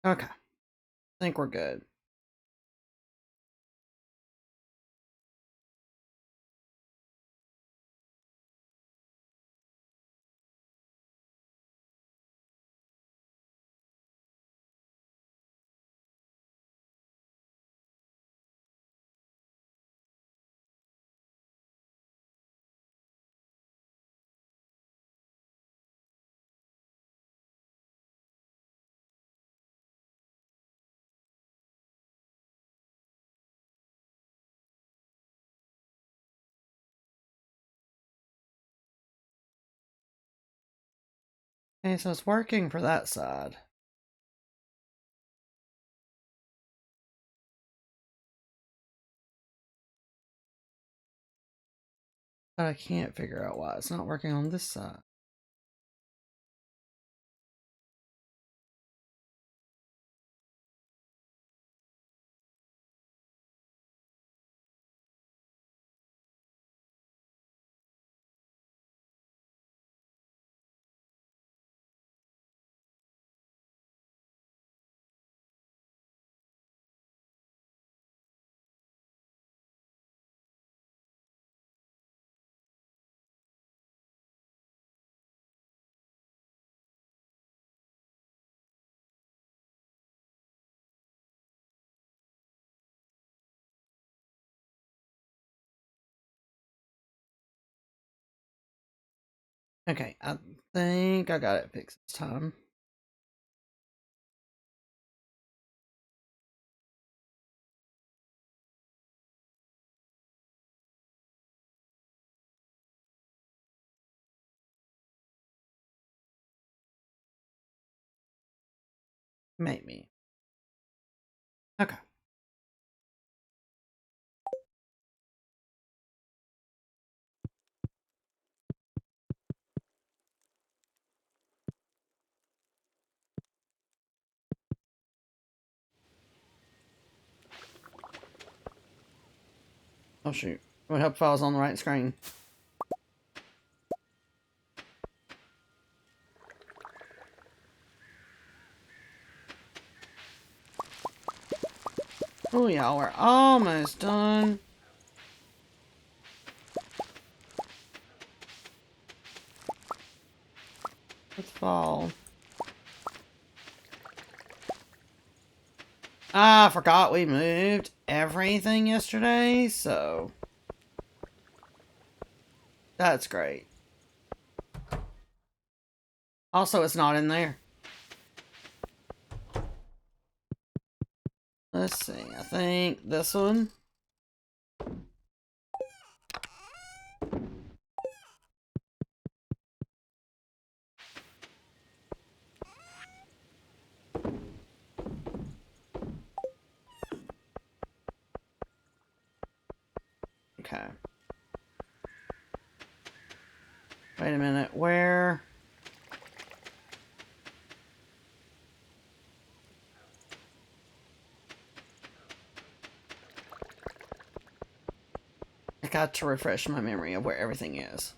Okay. I think we're good. Okay, so it's working for that side. But I can't figure out why it's not working on this side. Okay, I think I got it fixed this time. Maybe. Okay. Oh shoot. It would help if I was on the right screen. Oh yeah, we're almost done. Let's fall. Ah, I forgot we moved everything yesterday, so that's great. Also, it's not in there. Let's see, I think this one. Okay. Wait a minute, where? I got to refresh my memory of where everything is.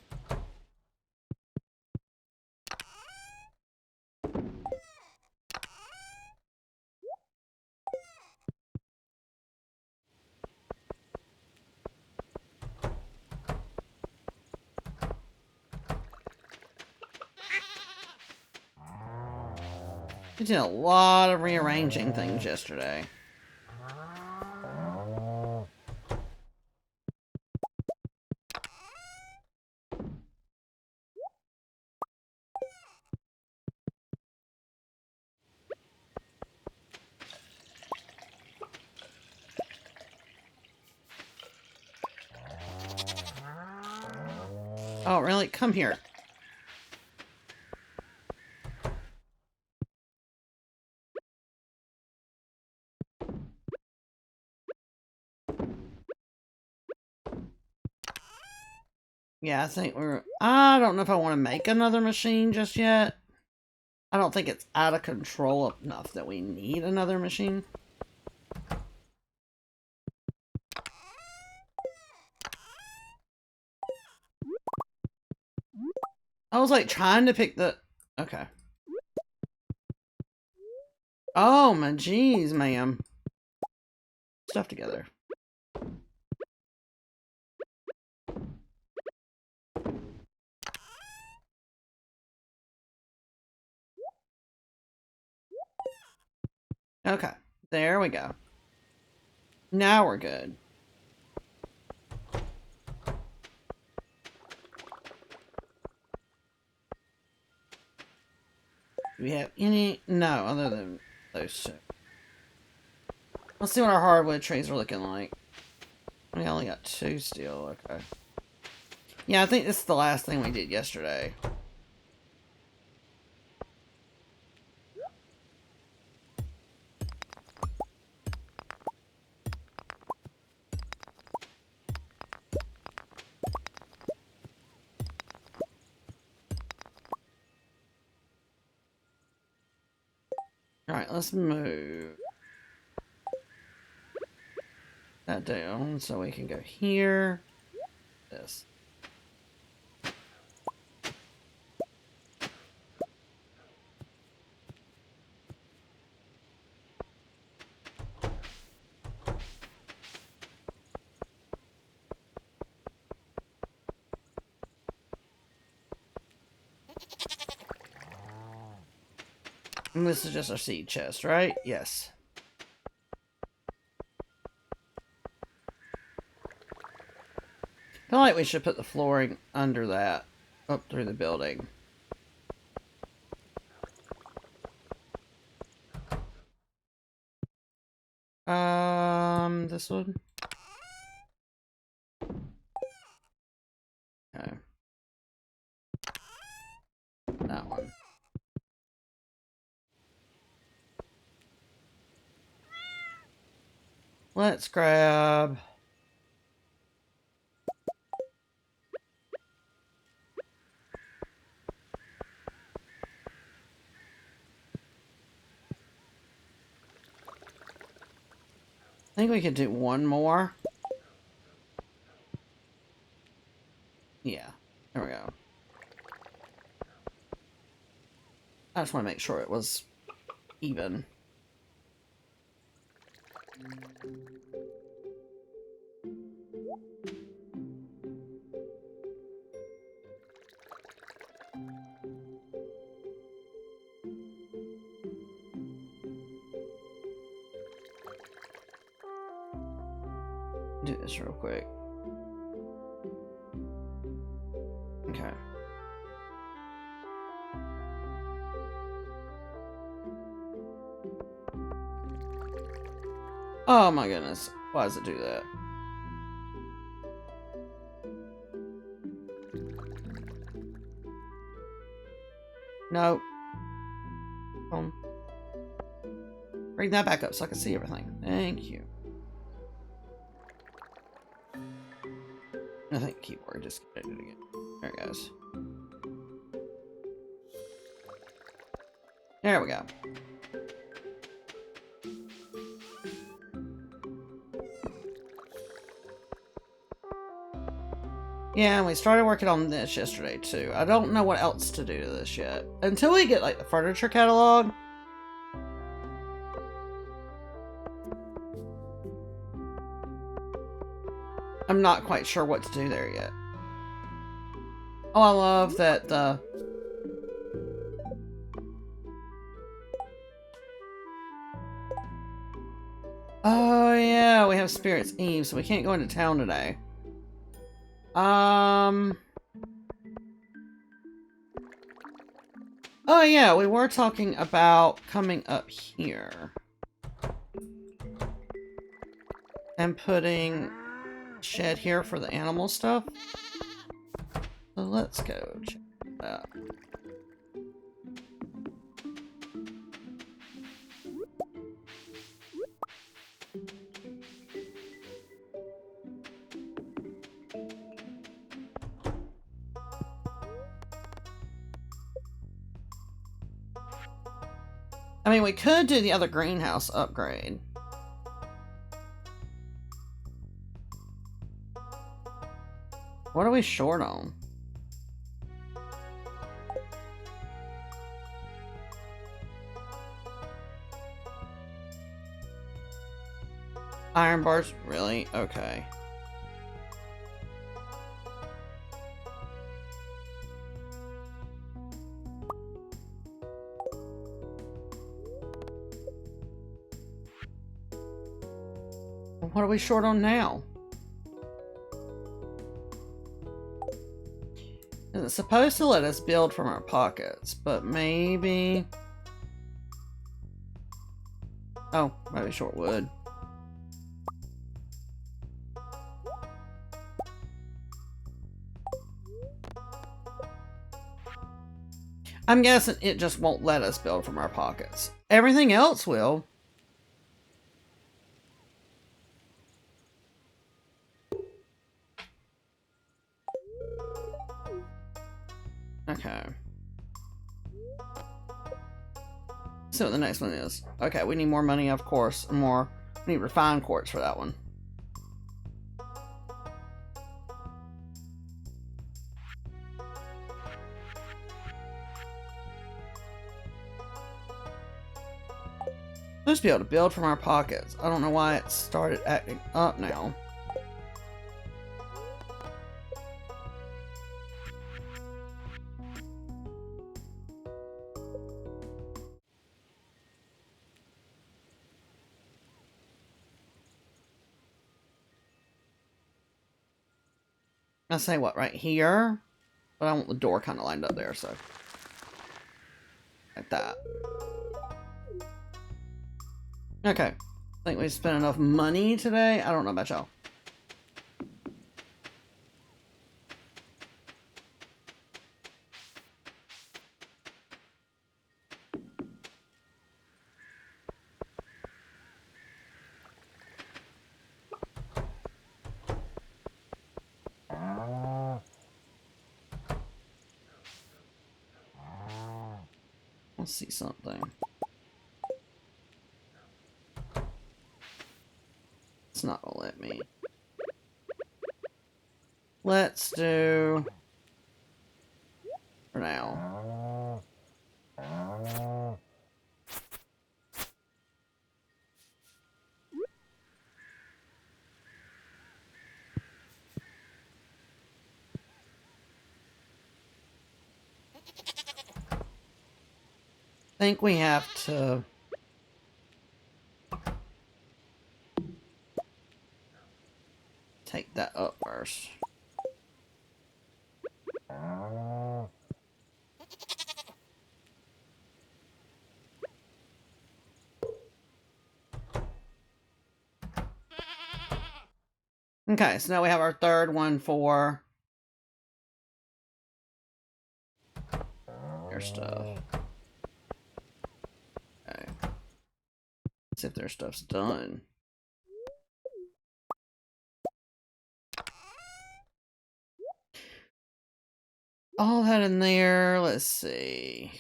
We did a lot of rearranging things yesterday. Oh, really? Come here. Yeah, I think we're... I don't know if I want to make another machine just yet. I don't think it's out of control enough that we need another machine. I was like trying to pick the... Okay. Oh, my jeez, ma'am. Stuff together. Okay, there we go. Now we're good. Do we have any? No, other than those two. Let's see what our hardwood trees are looking like. We only got 2 still, okay. Yeah, I think this is the last thing we did yesterday. Alright, let's move that down so we can go here. This. And this is just our seed chest, right? Yes. I feel like we should put the flooring under that, up through the building. This one? Okay. That one. Let's grab... I think we could do one more. Yeah, there we go. I just want to make sure it was even. Do this real quick. Okay. Oh my goodness. Why does it do that? No. Bring that back up so I can see everything. Thank you. I think keyboard just did it again. There it goes. There we go. Yeah, and we started working on this yesterday too. I don't know what else to do to this yet. Until we get like the furniture catalog. I'm not quite sure what to do there yet. Oh, I love that the... Oh yeah, we have Spirit's Eve, so we can't go into town today. Oh yeah, we were talking about coming up here. And putting a shed here for the animal stuff. So let's go check that out. I mean, we could do the other greenhouse upgrade. What are we short on? Iron bars? Really? Okay. What are we short on now? It's supposed to let us build from our pockets, but maybe... Oh, maybe short wood. I'm guessing it just won't let us build from our pockets. Everything else will. Okay. So what the next one is. Okay, we need more money, of course, and more. We need refined quartz for that one. We'll just be able to build from our pockets. I don't know why it started acting up now. I say what, right here? But I want the door kind of lined up there, so. Like that. Okay. I think we spent enough money today. I don't know about y'all. Let's see something. It's not gonna let me. Let's do... For now. I think we have to... take that up first. Okay, so now we have our third one for their stuff. Okay. Let's see if their stuff's done. All that in there, let's see.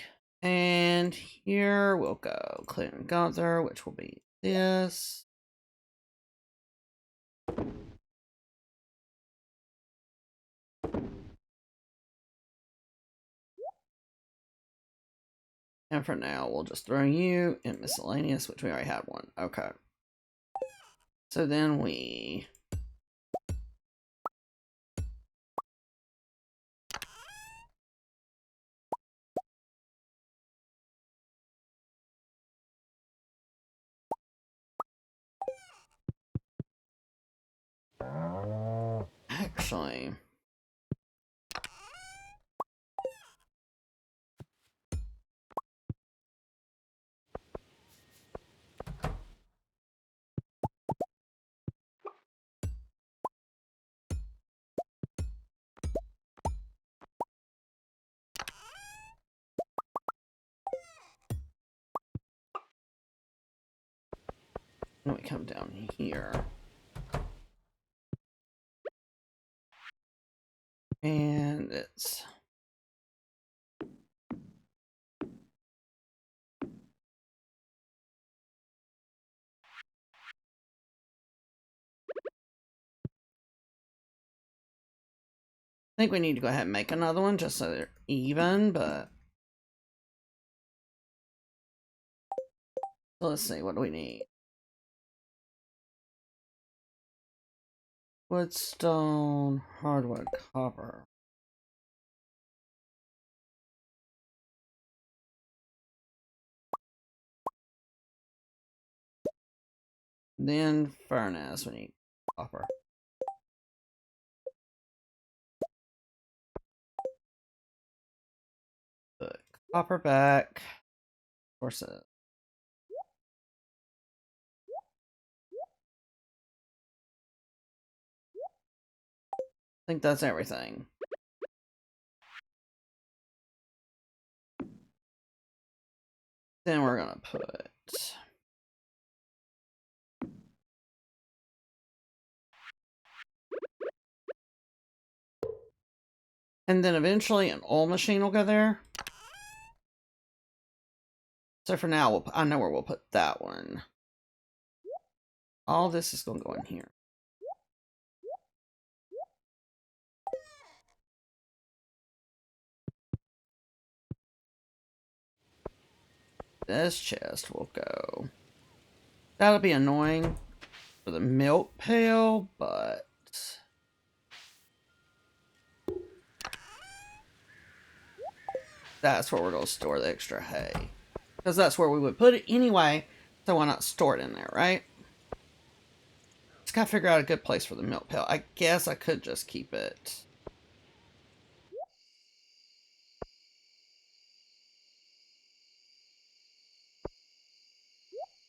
And here we'll go. Clinton Gunther, which will be this. And for now, we'll just throw you in miscellaneous, which we already had one. Okay. So then we... Actually... Let me come down here. And it's... I think we need to go ahead and make another one just so they're even, but... So let's see, what do we need? Wood, stone, hardwood, copper. Then furnace, we need copper. Put copper back. Of course it. I think that's everything. Then we're gonna put and then eventually an oil machine will go there. So for now, I know where we'll put that one. All this is gonna go in here. This chest will go. That'll be annoying for the milk pail, but that's where we're going to store the extra hay. Because that's where we would put it anyway, so why not store it in there, right? Just gotta figure out a good place for the milk pail. I guess I could just keep it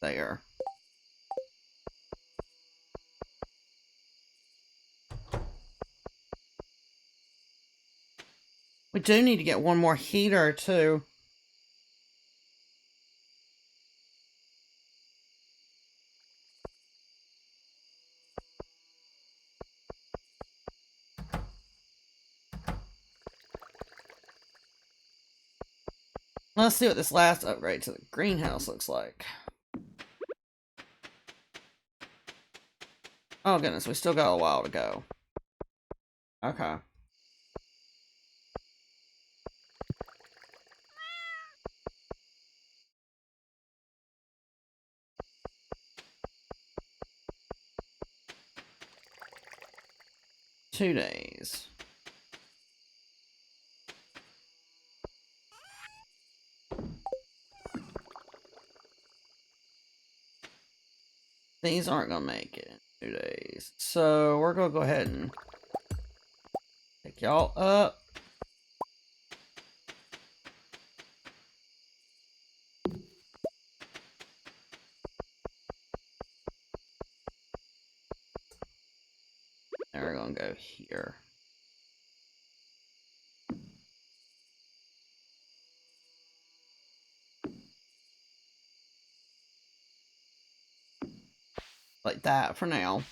there. We do need to get one more heater, too. Let's see what this last upgrade to the greenhouse looks like. Oh goodness, we still got a while to go. Okay. Two days. These aren't gonna make it in 2 days. So we're gonna go ahead and pick y'all up. And we're gonna go here. Like that for now.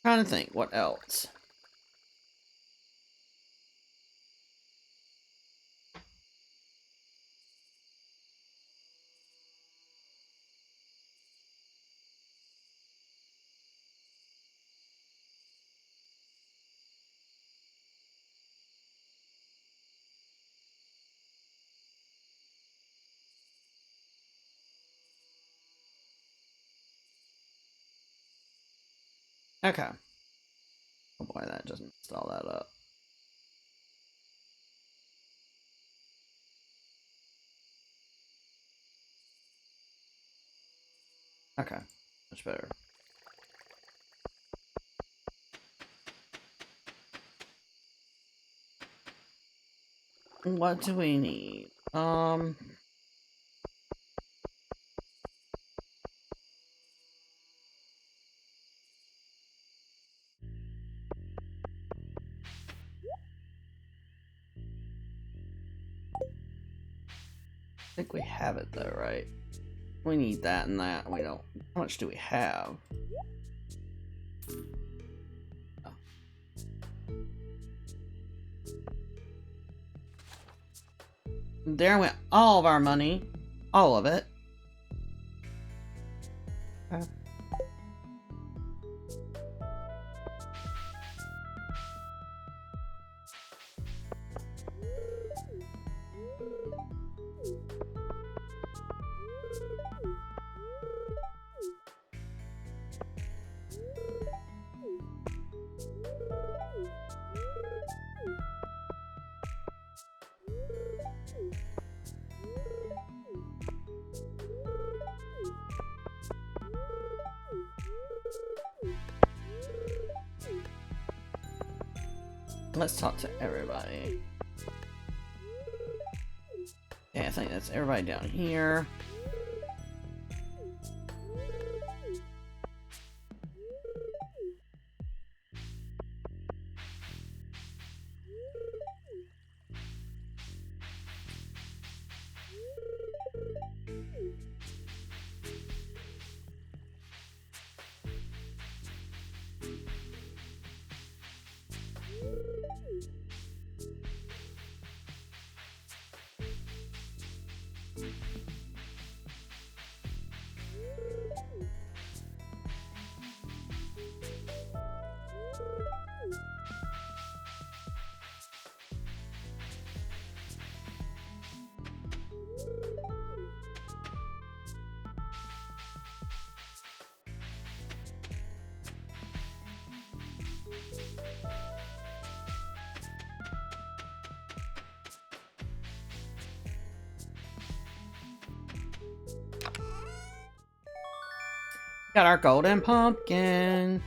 Trying to think what else. Okay. Oh boy, that doesn't install that up. Okay, much better. What do we need? I think we have it though, right? We need that and that. We don't. How much do we have? Oh. There went all of our money. All of it. Okay. Let's talk to everybody. Yeah, I think that's everybody down here. Got our golden pumpkin.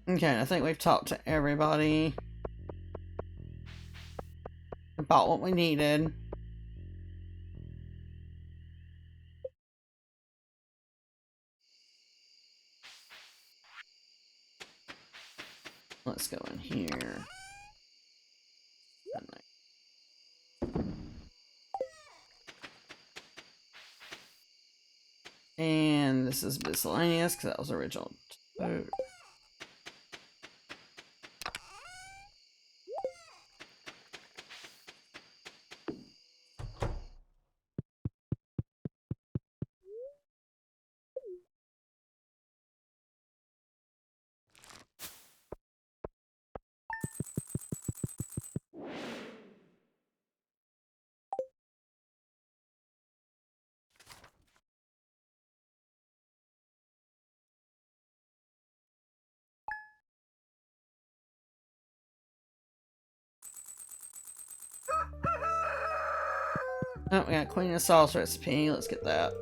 Okay, I think we've talked to everybody about what we needed. Let's go in here. And this is miscellaneous because that was original. Oh, we got queen of sauce recipe. Let's get that.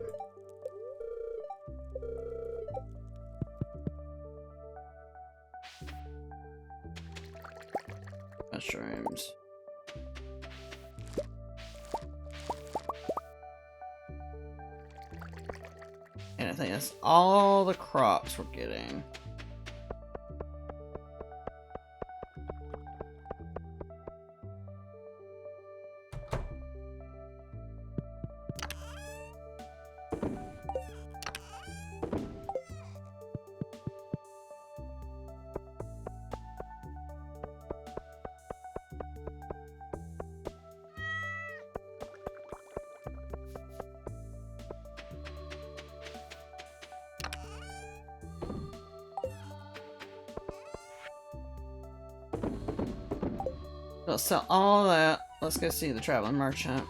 Mushrooms. And I think that's all the crops we're getting. We'll sell all that. Let's go see the traveling merchant.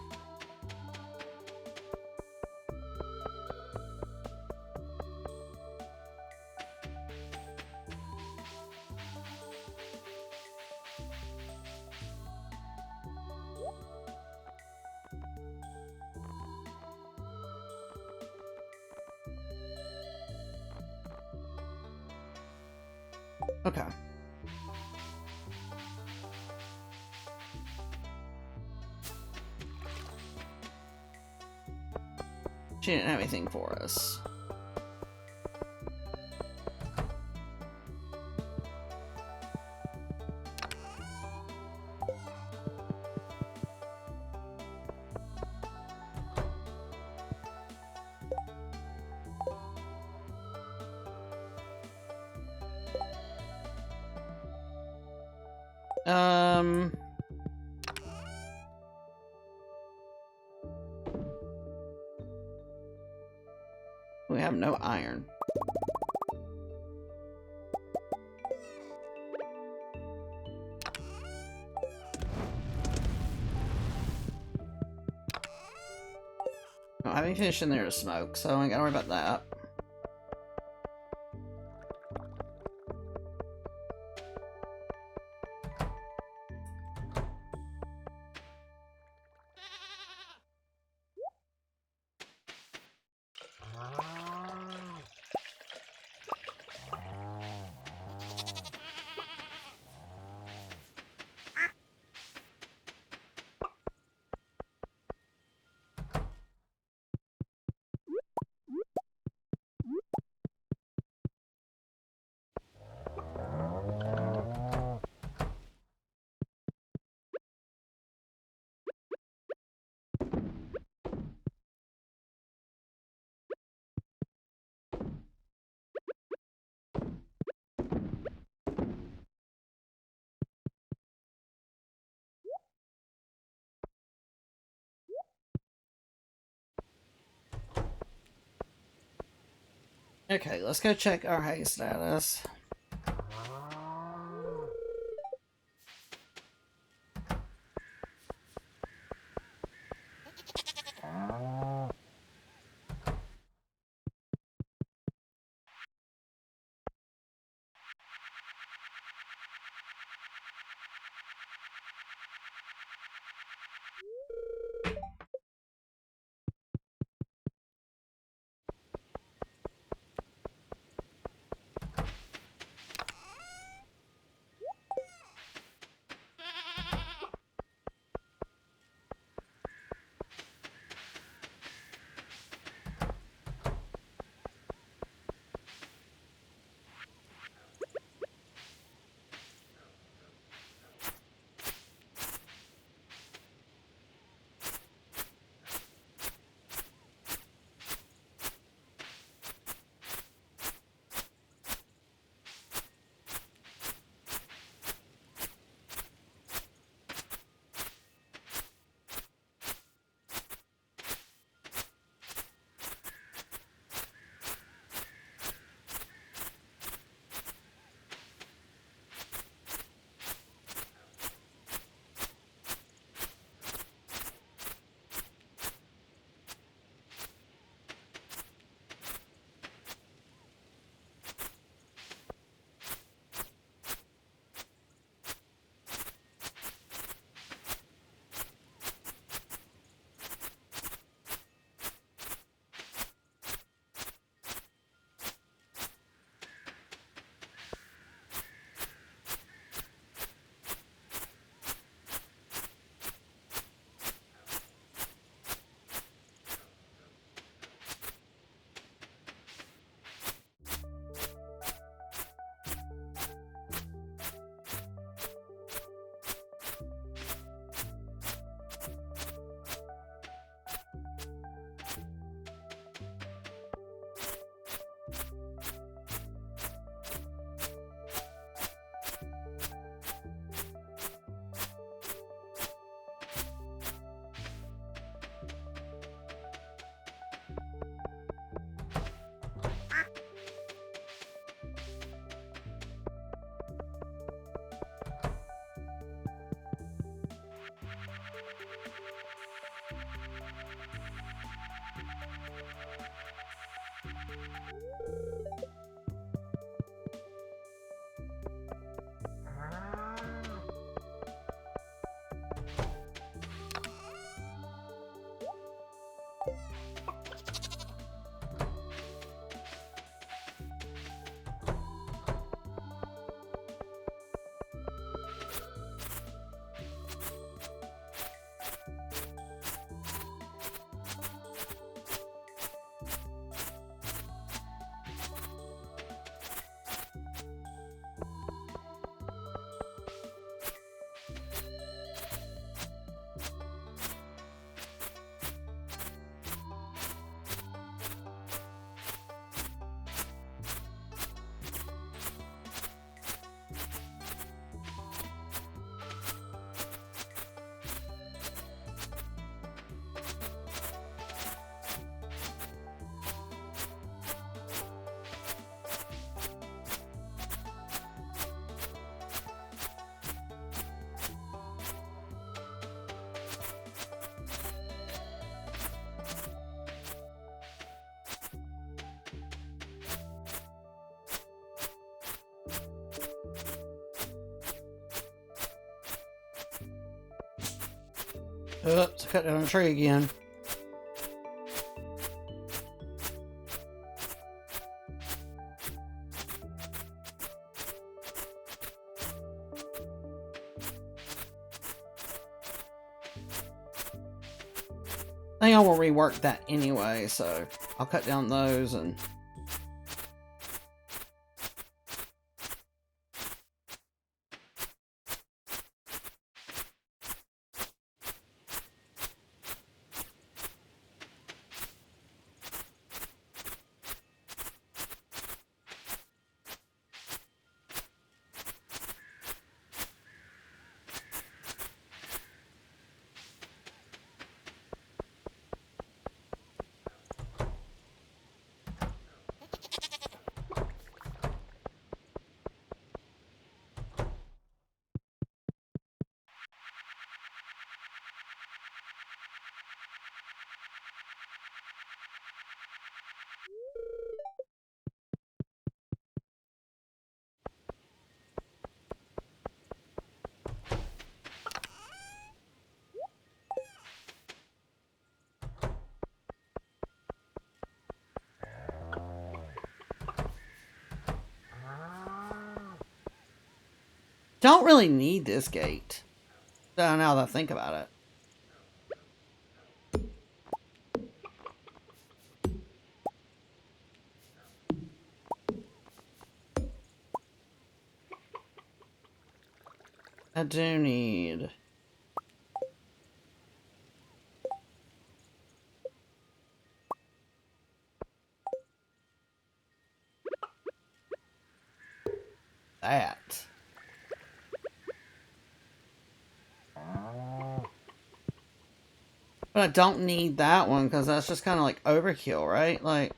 Okay. She didn't have anything for us. We have no iron. I don't have any fish in there to smoke, so I ain't gotta worry about that. Okay, let's go check our hay status. Oops, cut down a tree again. I think I will rework that anyway, so I'll cut down those and... Don't really need this gate. Now that I think about it. I do need... that. But I don't need that one because that's just kind of like overkill, right? Like...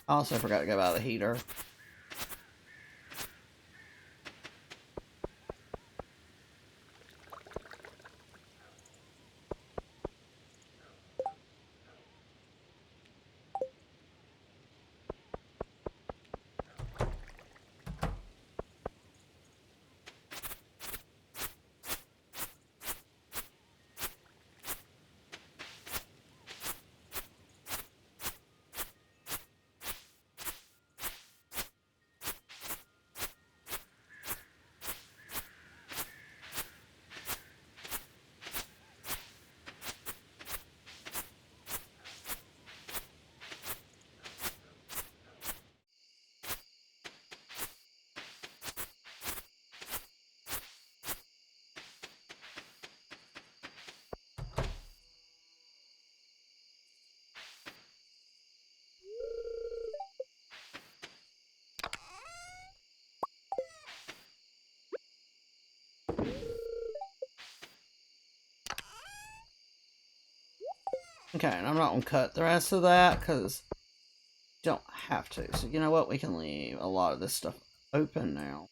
I also forgot to go by the heater. Okay, and I'm not going to cut the rest of that because don't have to. So you know what? We can leave a lot of this stuff open now.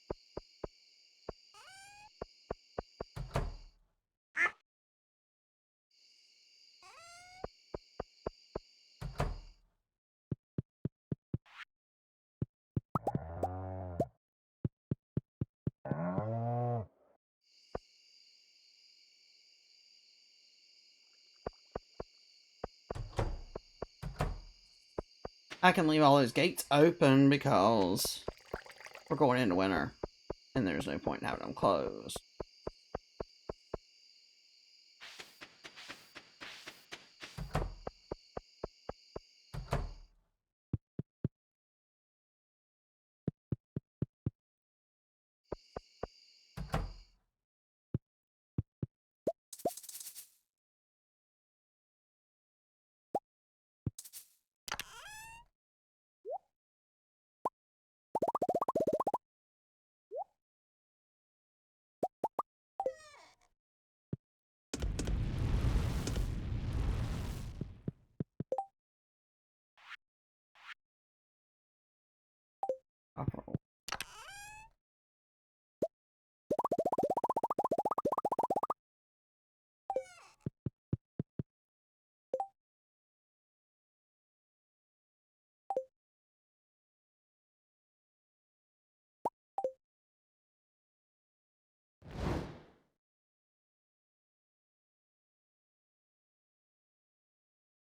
I can leave all those gates open because we're going into winter and there's no point in having them closed.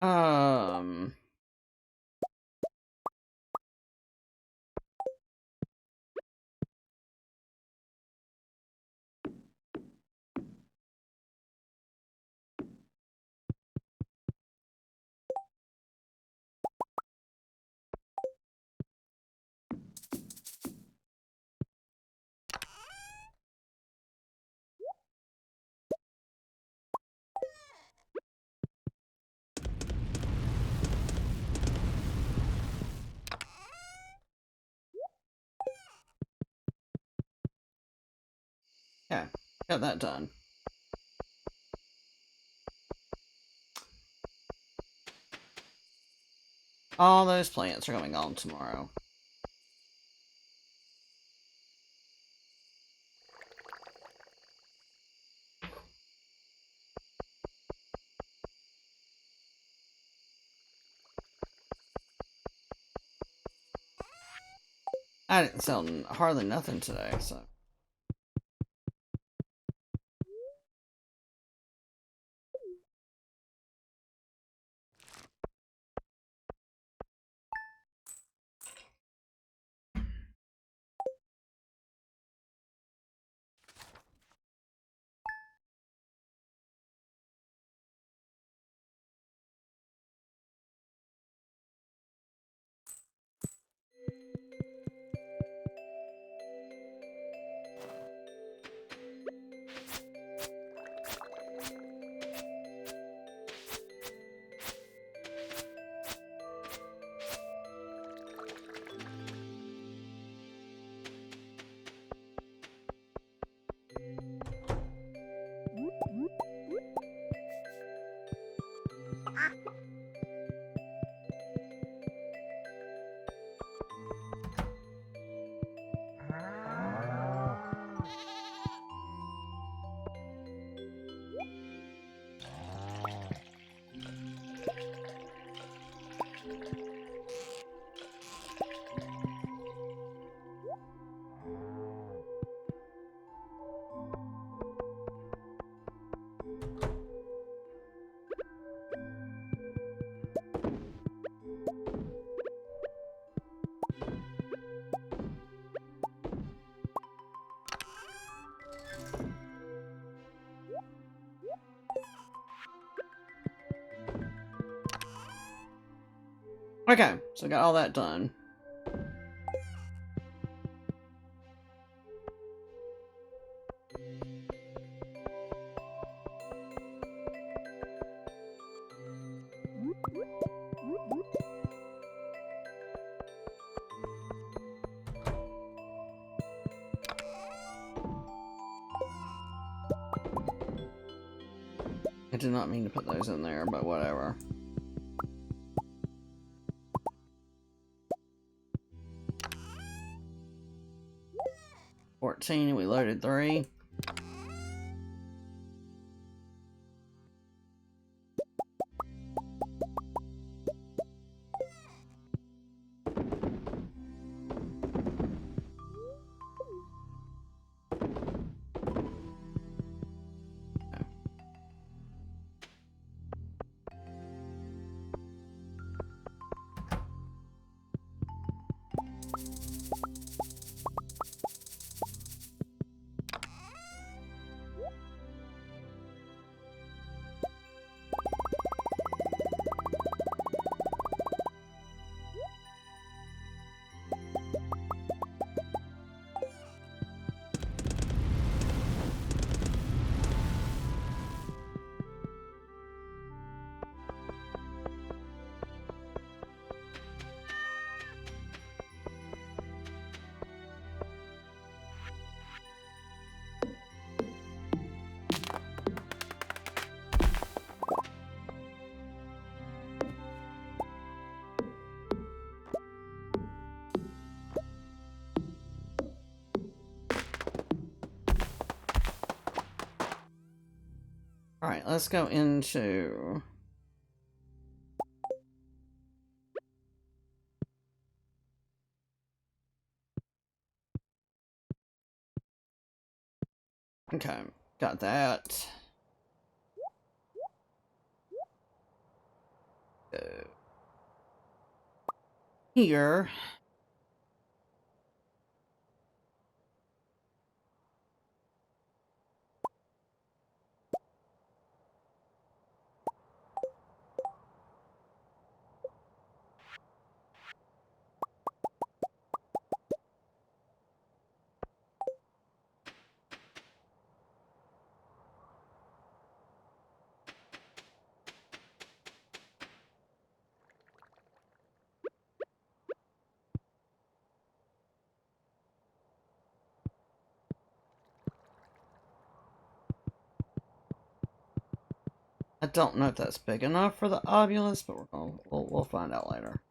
Um... Yeah, got that done. All those plants are going on tomorrow. I didn't sell hardly nothing today, so. Okay, so I got all that done. I did not mean to put those in there, but whatever. We loaded 3. Alright, let's go into... Okay, got that. Here. I don't know if that's big enough for the obulus, but we'll find out later.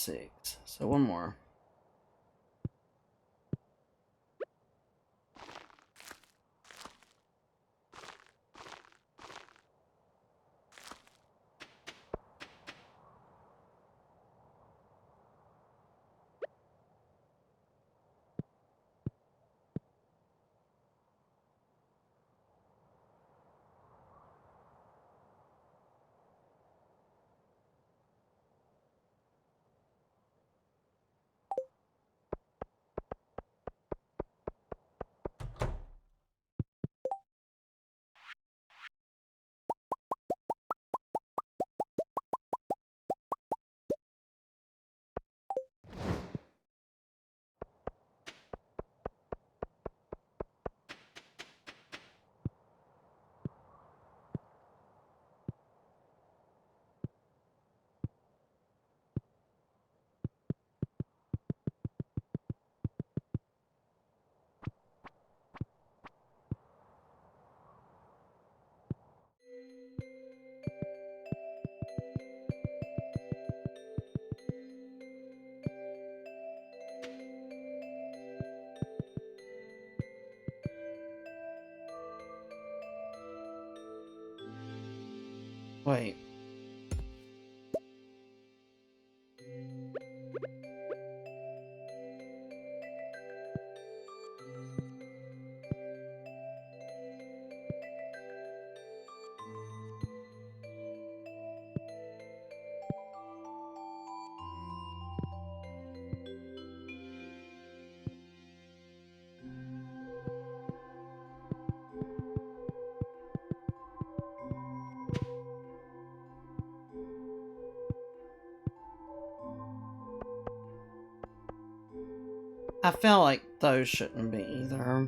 6. So one more. Wait. I feel like those shouldn't be either.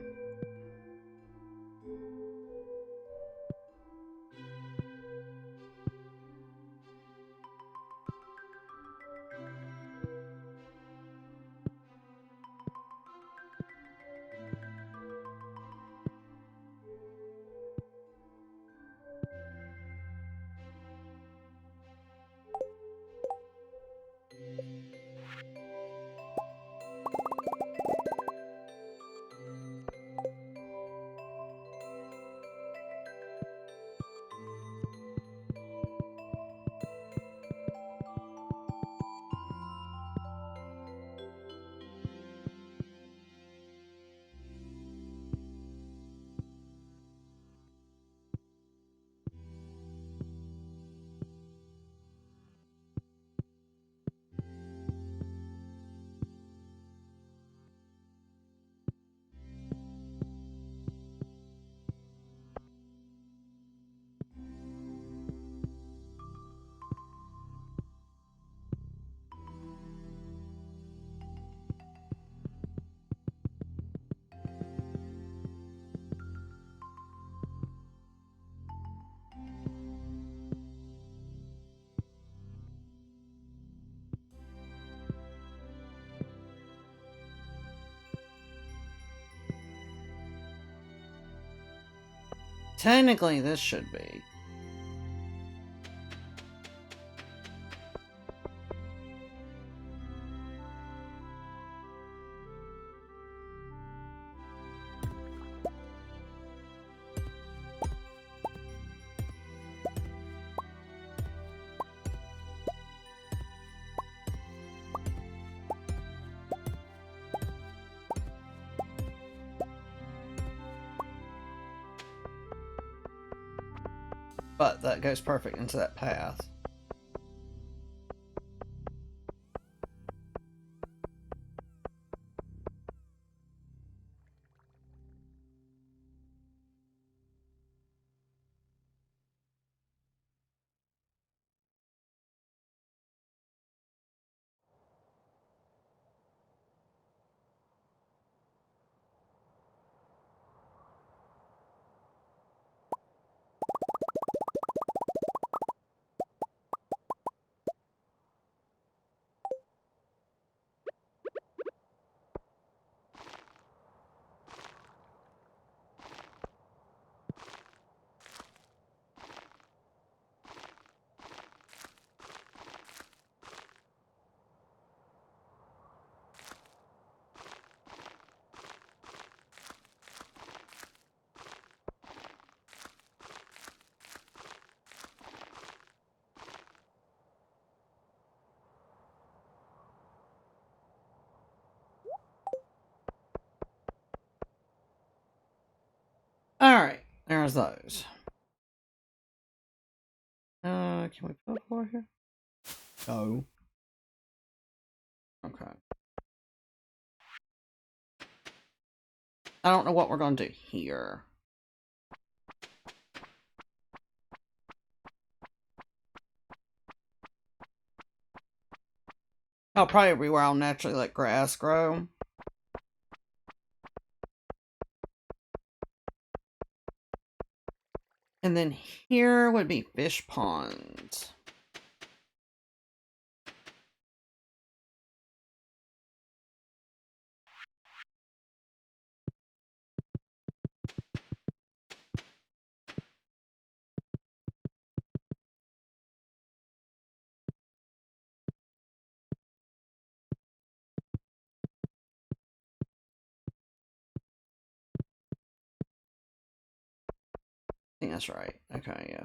Technically, this should be. But that goes perfect into that path. there's those. Can we put a floor here? No. Okay. I don't know what we're going to do here. I'll probably be where I'll naturally let grass grow. And then here would be fish ponds. I think that's right. Okay, yeah.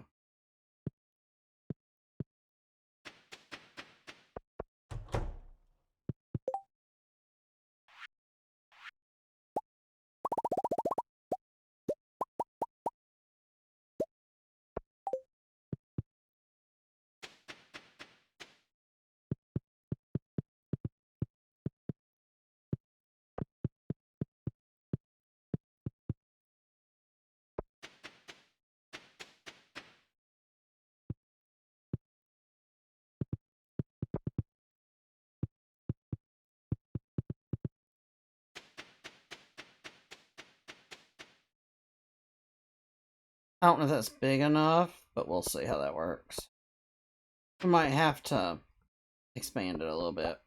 I don't know if that's big enough, but we'll see how that works. We might have to expand it a little bit.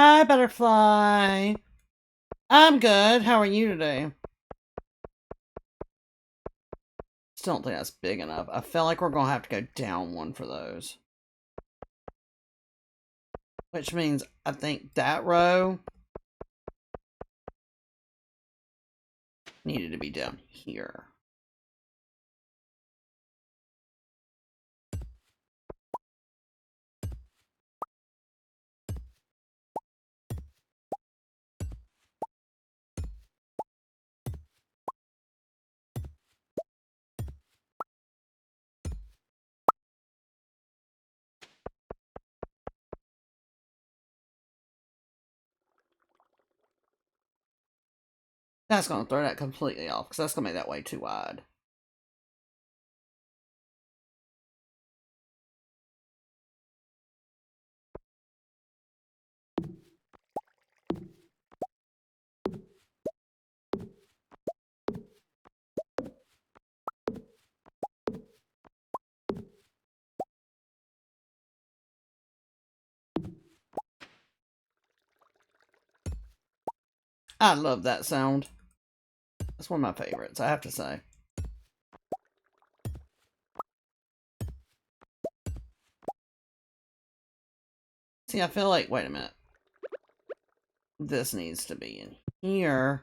Hi, butterfly. I'm good. How are you today? Still don't think that's big enough. I feel like we're going to have to go down one for those. Which means I think that row needed to be down here. That's going to throw that completely off, because that's going to make that way too wide. I love that sound. That's one of my favorites, I have to say. See, I feel like, wait a minute. This needs to be in here.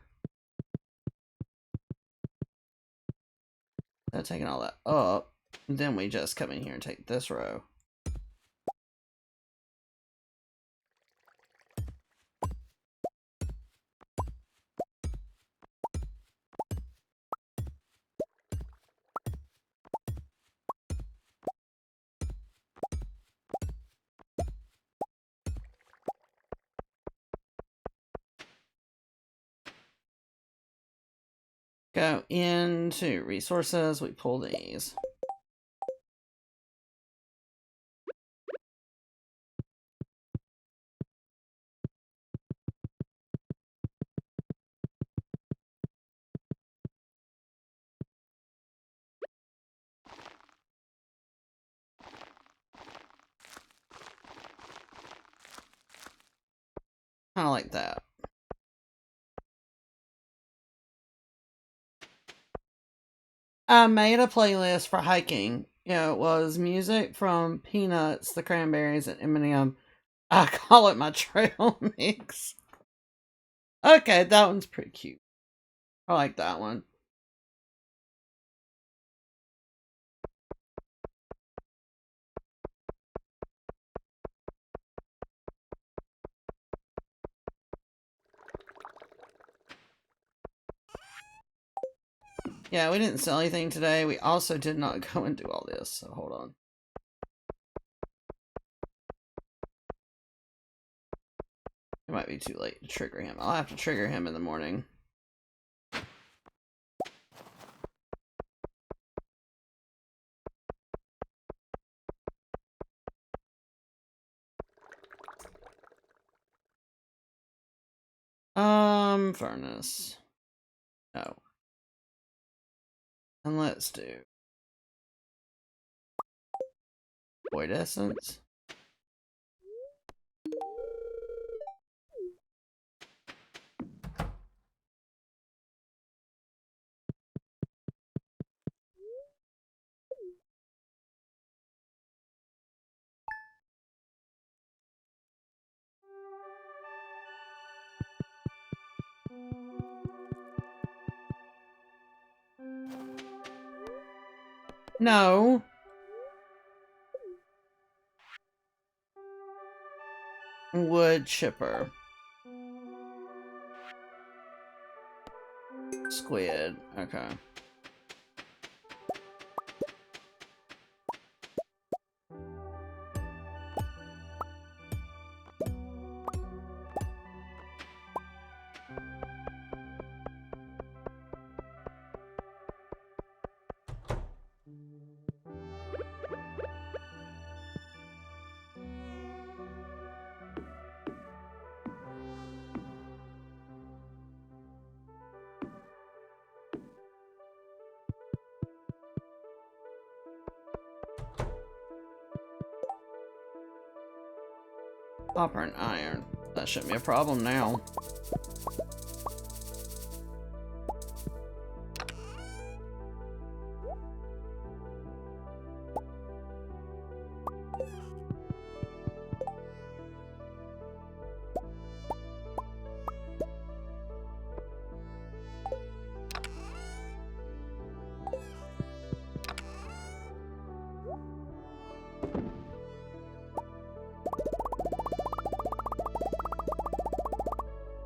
So taking all that up, then we just come in here and take this row. Go into resources, we pull these. Kind of like that. I made a playlist for hiking. It was music from Peanuts, the Cranberries, and Eminem. I call it my trail mix. Okay, that one's pretty cute. I like that one. Yeah, we didn't sell anything today. We also did not go and do all this, so hold on. It might be too late to trigger him. I'll have to trigger him in the morning. Furnace. No. And let's do Void Essence. No. Wood chipper. Squid. Okay. Copper and iron. That shouldn't be a problem now.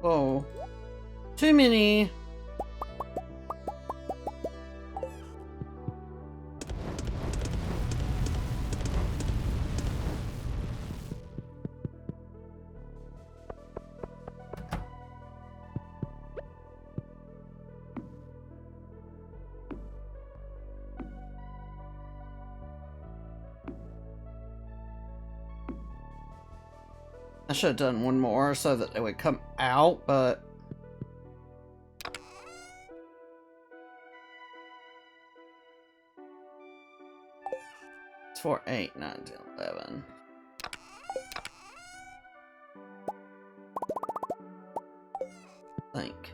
Whoa. Too many. I should have done one more so that they would come out, but... It's 4, 8, 9, 10, 11. Think.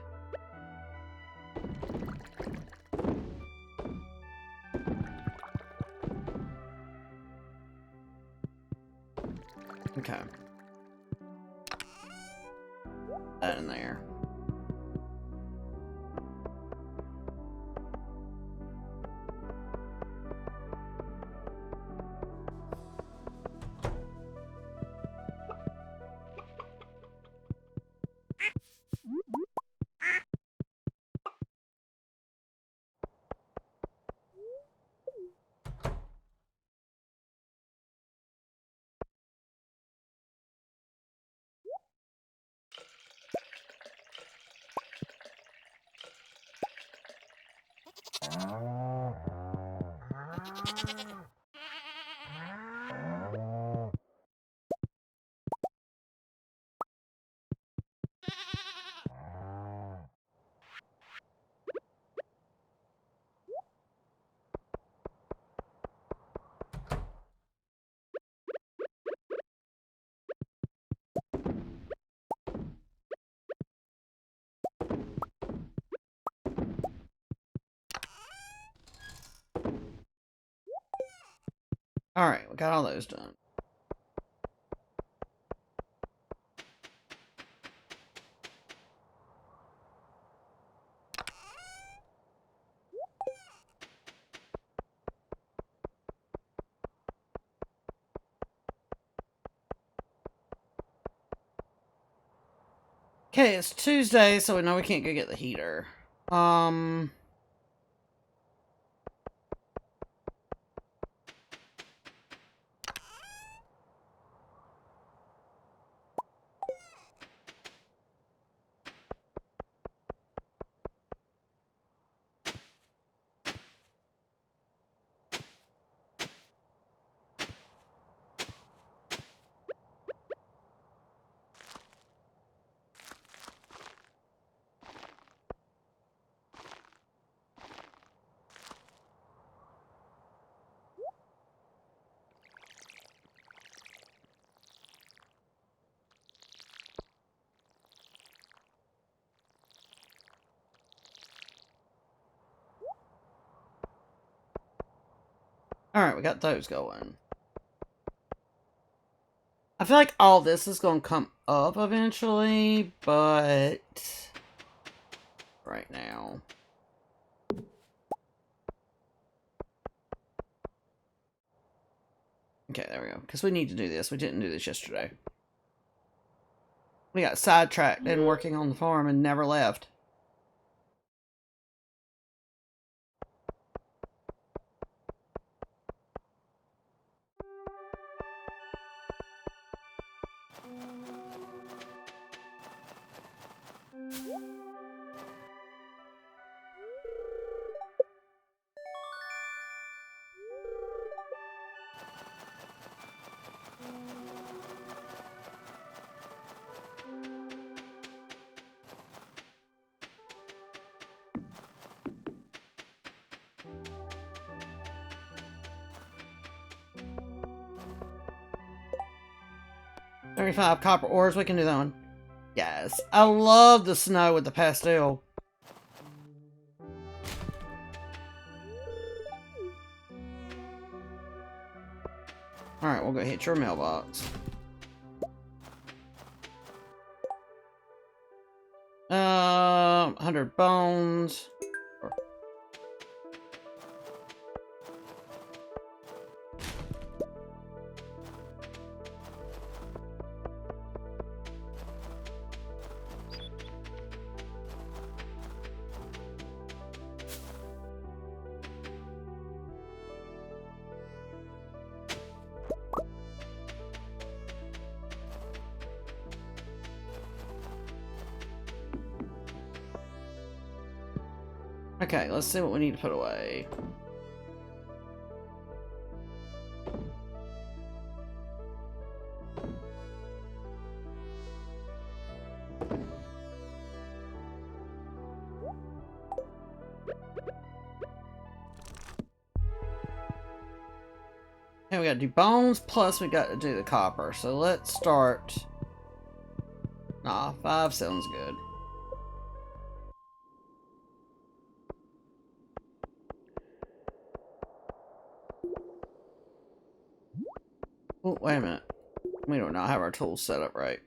Okay. That in there. Alright, we got all those done. Okay, it's Tuesday, so we know we can't go get the heater. Alright, we got those going. I feel like all this is going to come up eventually, but right now. Okay, there we go. Because we need to do this. We didn't do this yesterday. We got sidetracked and working on the farm and never left. $35 copper ores. We can do that one. Yes. I love the snow with the pastel. Alright, we'll go hit your mailbox. 100 bones. Okay, let's see what we need to put away. Okay, we gotta do bones, plus we got to do the copper. So let's start. Nah, 5 sounds good. Oh, wait a minute. We do not have our tools set up right.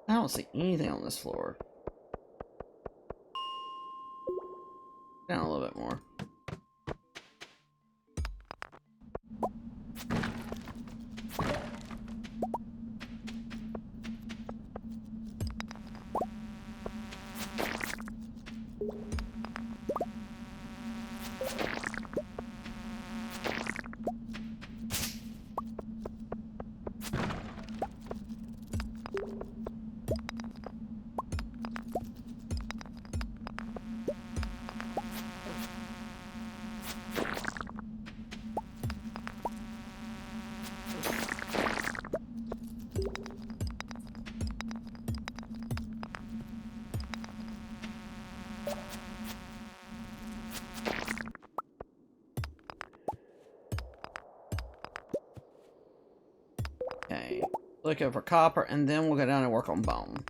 I don't see anything on this floor. Down a little bit more. Look over copper, and then we'll go down and work on bone.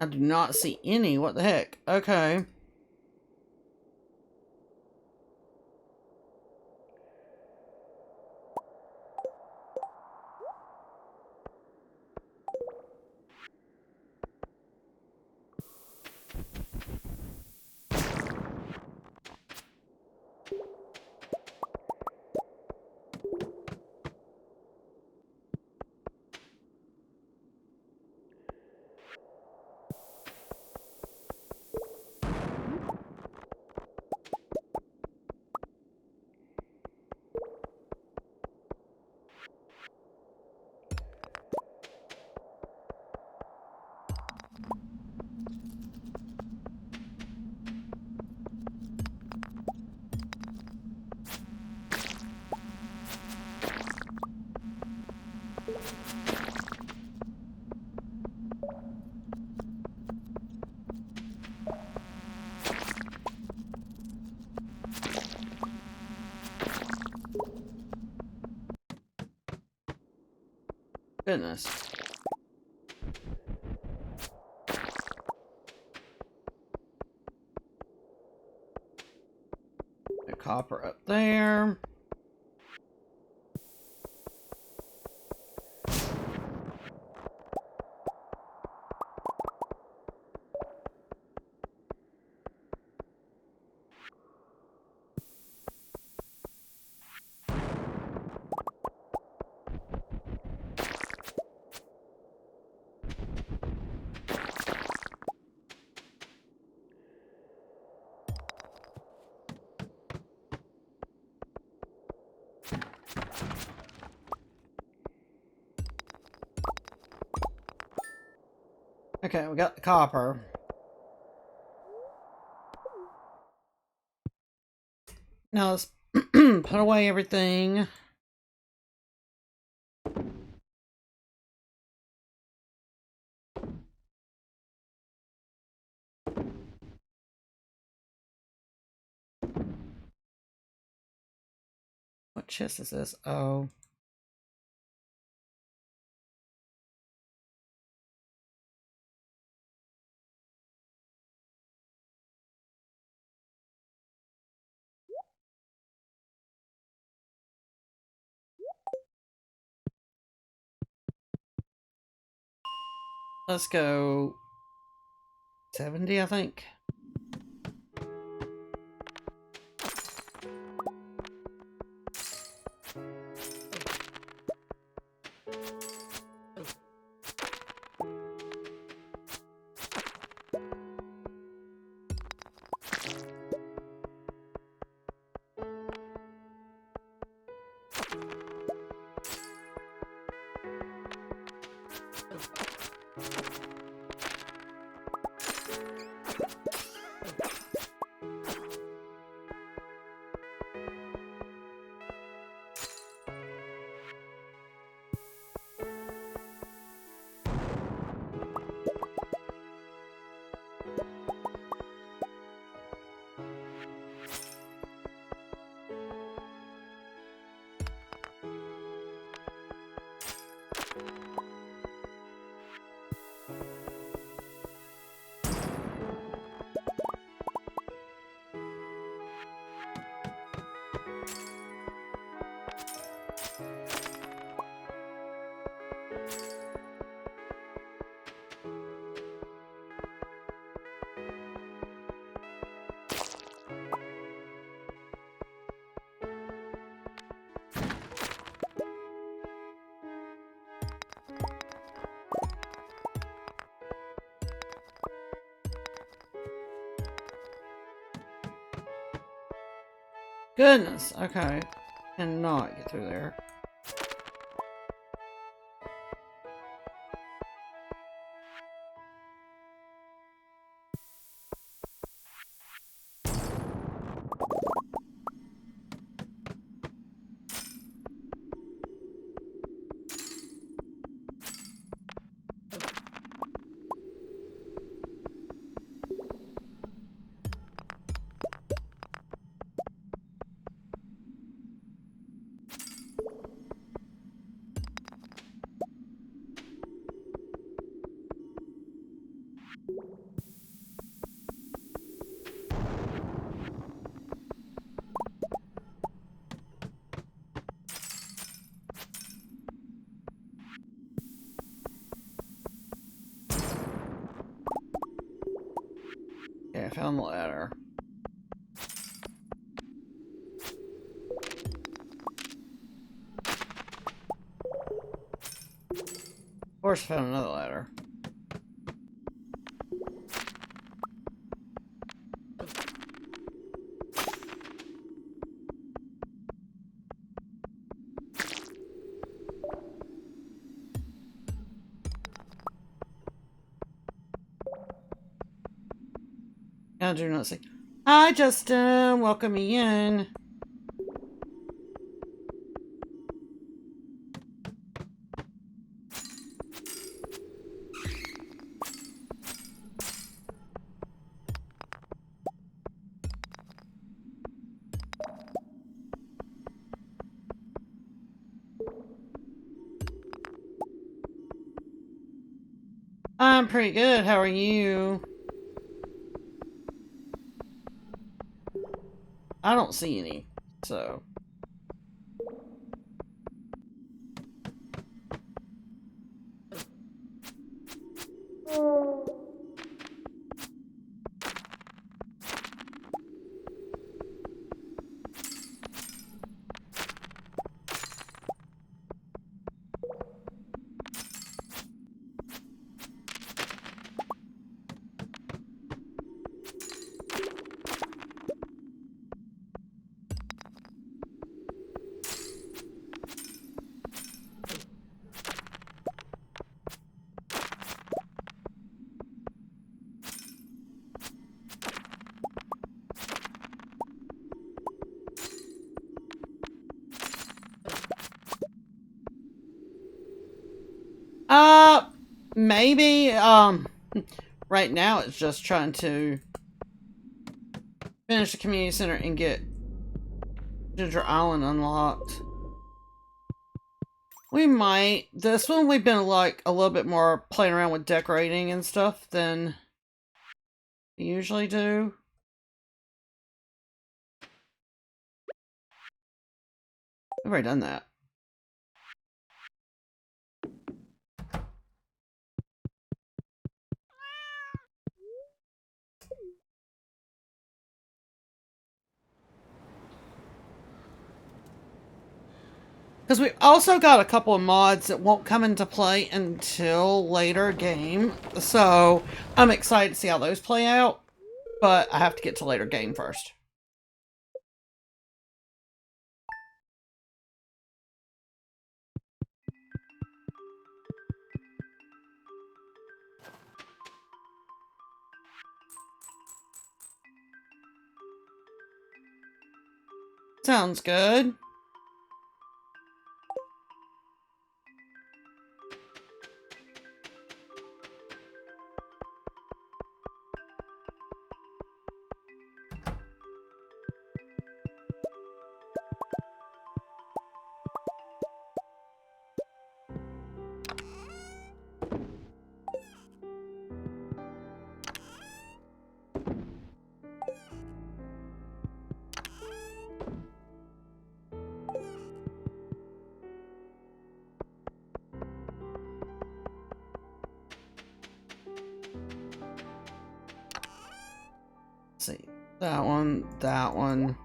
I do not see any. What the heck? Okay. Goodness. The copper up there. Okay, we got the copper. Now let's put away everything. What chest is this? Oh. Let's go 70, I think. Goodness, okay. Cannot get through there. I found the ladder. Of course, I found another ladder. I do not say, "Hi, Justin. Welcome me in." I'm pretty good. How are you? I don't see any, so. Maybe, right now it's just trying to finish the community center and get Ginger Island unlocked. We might. This one we've been like a little bit more playing around with decorating and stuff than we usually do. We've already done that. Because we also got a couple of mods that won't come into play until later game. So I'm excited to see how those play out. But I have to get to later game first. Sounds good. Let's see. That one, that one.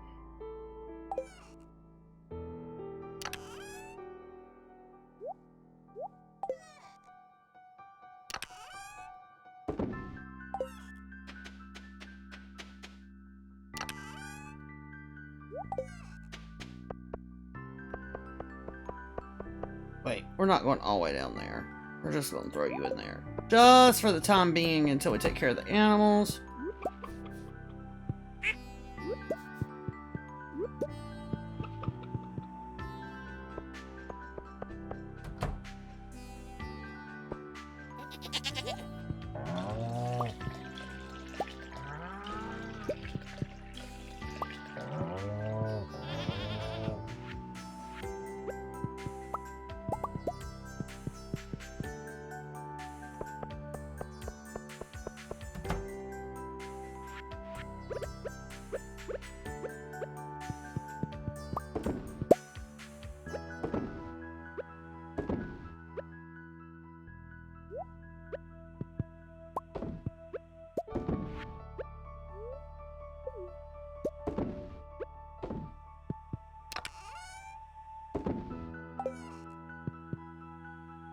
Wait, we're not going all the way down there. We're just going to throw you in there. Just for the time being until we take care of the animals.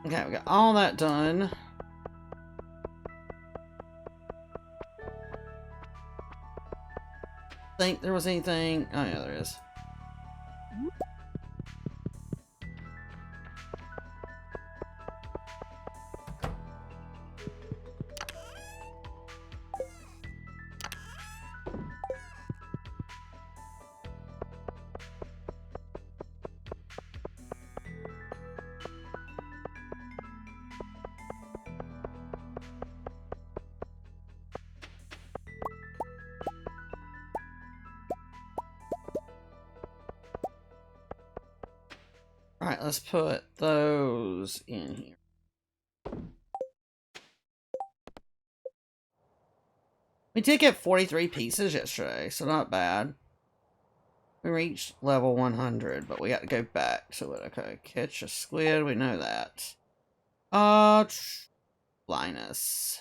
Okay, we got all that done. Think there was anything? Oh yeah, there is. Alright, let's put those in here. We did get 43 pieces yesterday, so not bad. We reached level 100, but we got to go back. So, okay, catch a squid, we know that. Linus.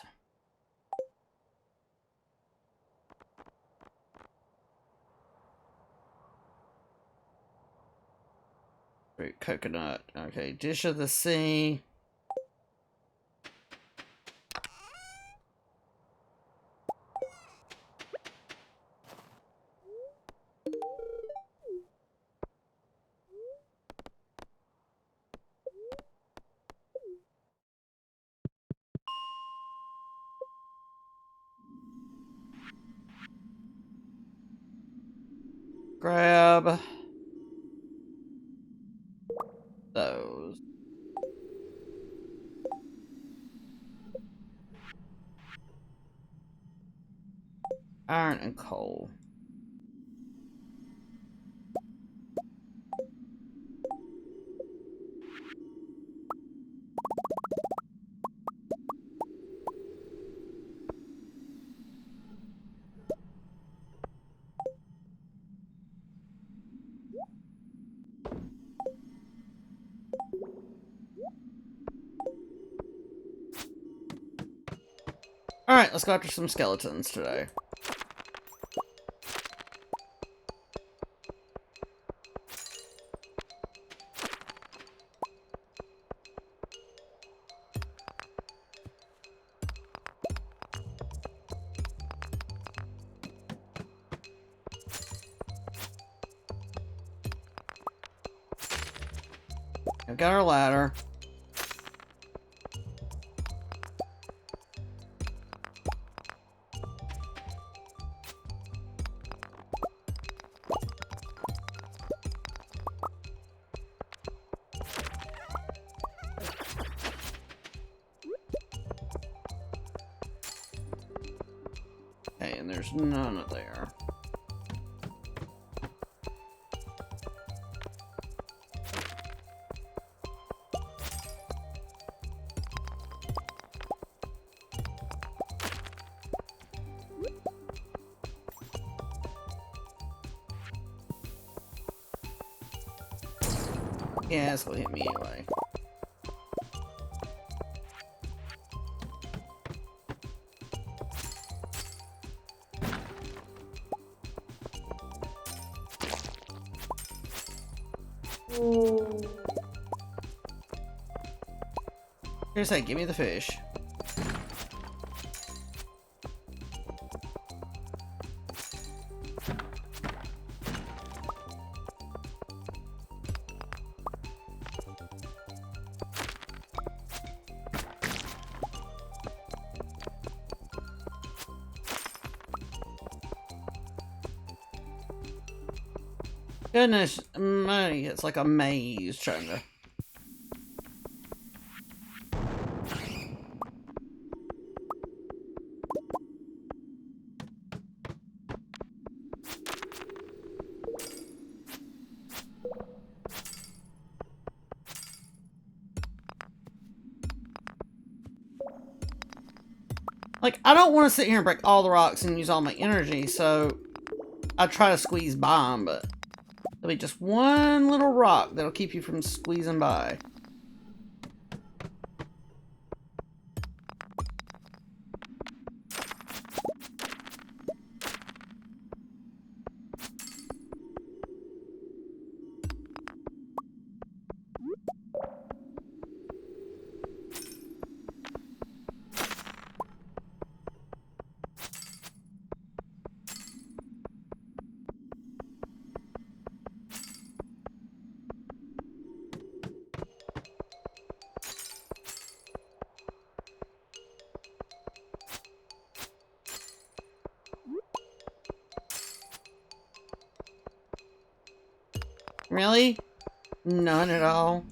Fruit coconut. Okay, dish of the sea. Grab those. Iron and coal. Alright, let's go after some skeletons today. I've got our ladder. Okay, and there's none of there. Yeah, it's gonna hit me anyway. Here's that, give me the fish. Goodness me, it's like a maze trying to... Like, I don't want to sit here and break all the rocks and use all my energy, so I try to squeeze by them, but there'll be just one little rock that'll keep you from squeezing by. Really? None at all?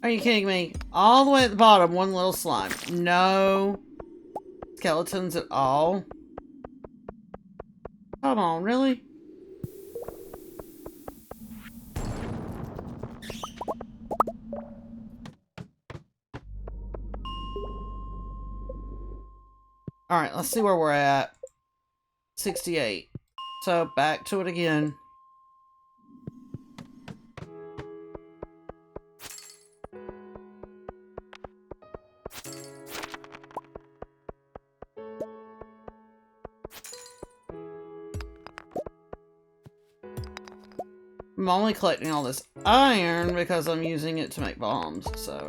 Are you kidding me? All the way at the bottom, one little slime. No skeletons at all? Come on, really? Alright, let's see where we're at. 68. So, back to it again. I'm only collecting all this iron because I'm using it to make bombs, so...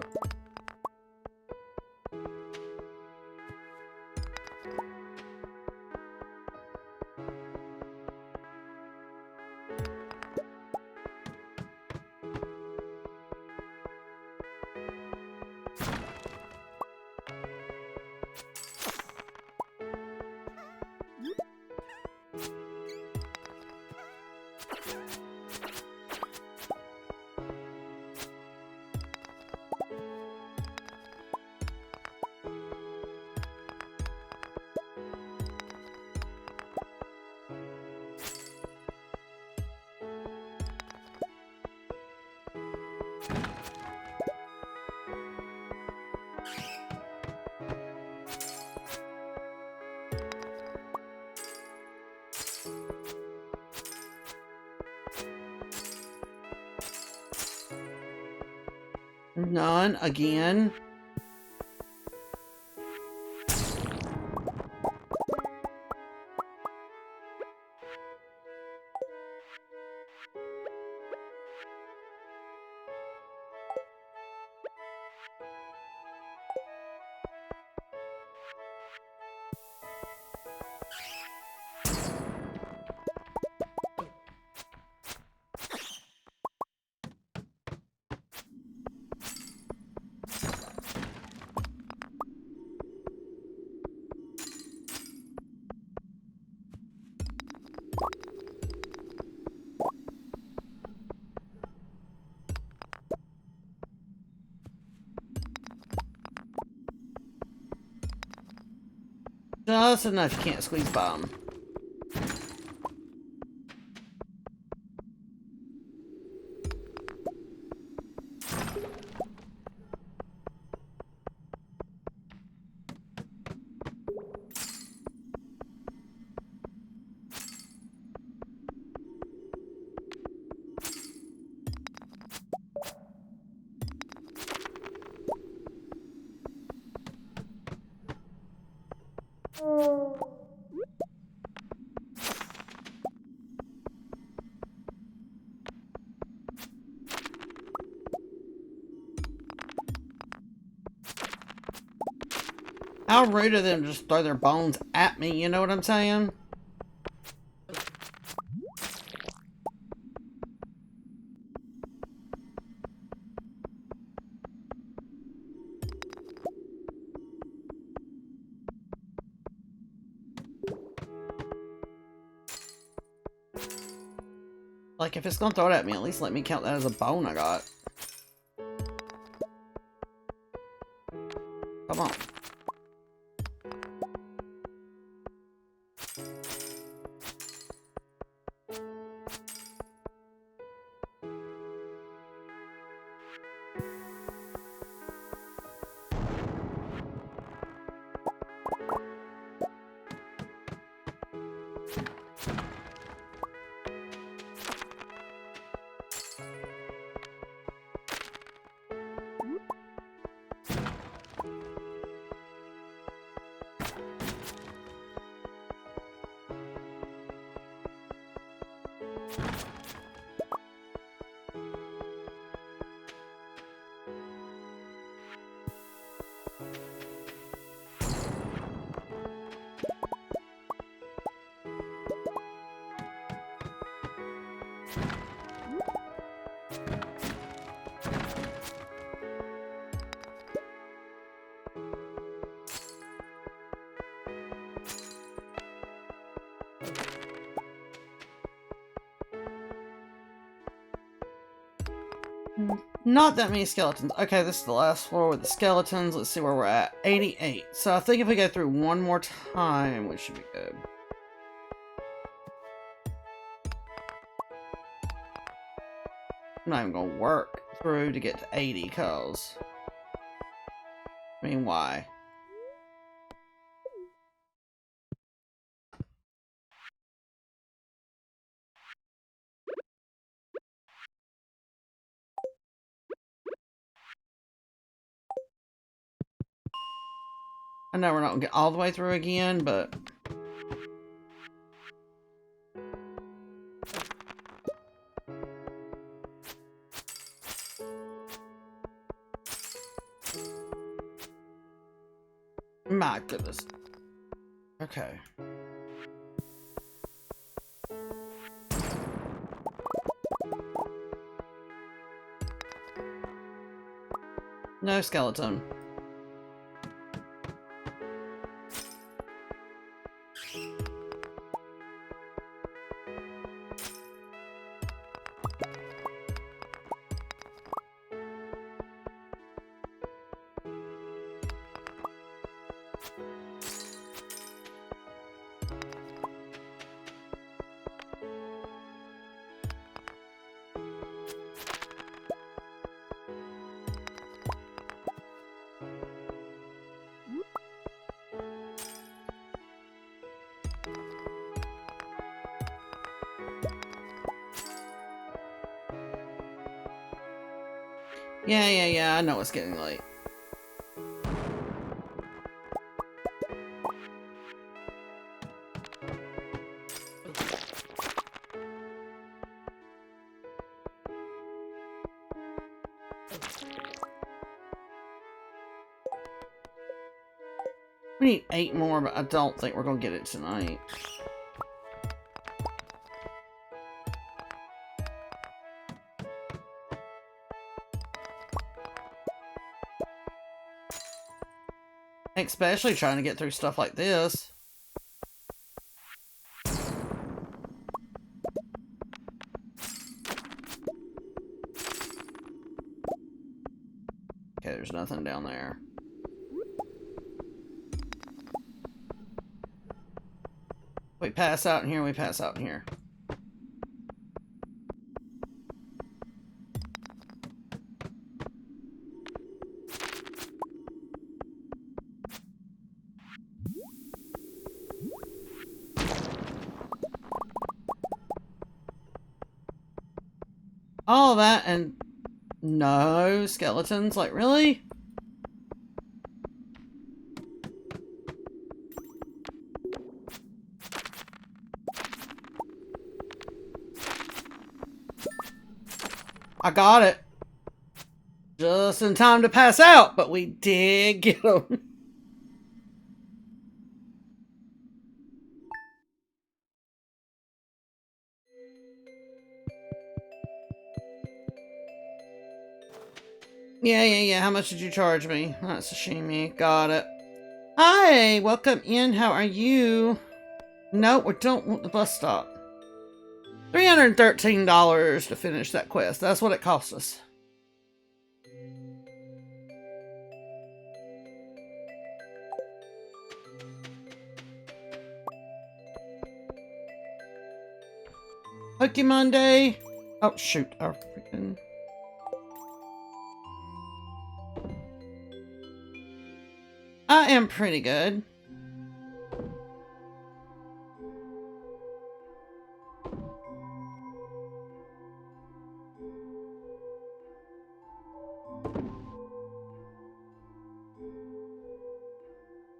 None again. Just enough, you can't squeeze by 'em. How rude of them to just throw their bones at me, you know what I'm saying? Like, if it's gonna throw it at me, at least let me count that as a bone I got. Come on. Not that many skeletons. Okay, this is the last floor with the skeletons. Let's see where we're at. 88. So I think if we go through one more time, we should be good. I'm not even gonna work through to get to 80, cause... I mean, why? I know we're not gonna get all the way through again, but... My goodness. Okay. No skeleton. Yeah, I know it's getting late. We need 8 more, but I don't think we're gonna get it tonight. Especially trying to get through stuff like this. Okay, there's nothing down there. We pass out in here, we pass out in here. All that and no skeletons? Like, really? I got it. Just in time to pass out, but we did get them. Yeah. How much did you charge me? That's sashimi. Got it. Hi, welcome in. How are you? No, we don't want the bus stop. $313 to finish that quest. That's what it cost us. Pokemon Day. Oh, shoot. Our freaking... I am pretty good.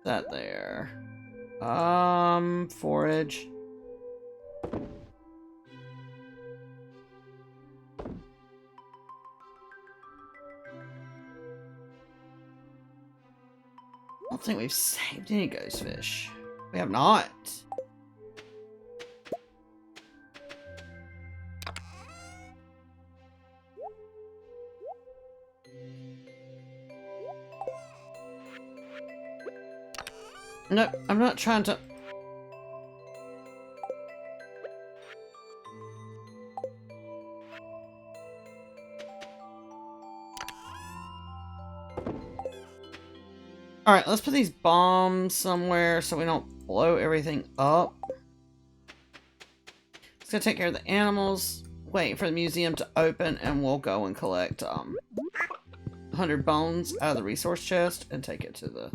That there. Forage. don't think we've saved any ghost fish. We have not. Nope, I'm not trying to... Alright, let's put these bombs somewhere so we don't blow everything up. Let's go take care of the animals. Wait for the museum to open and we'll go and collect 100 bones out of the resource chest and take it to the...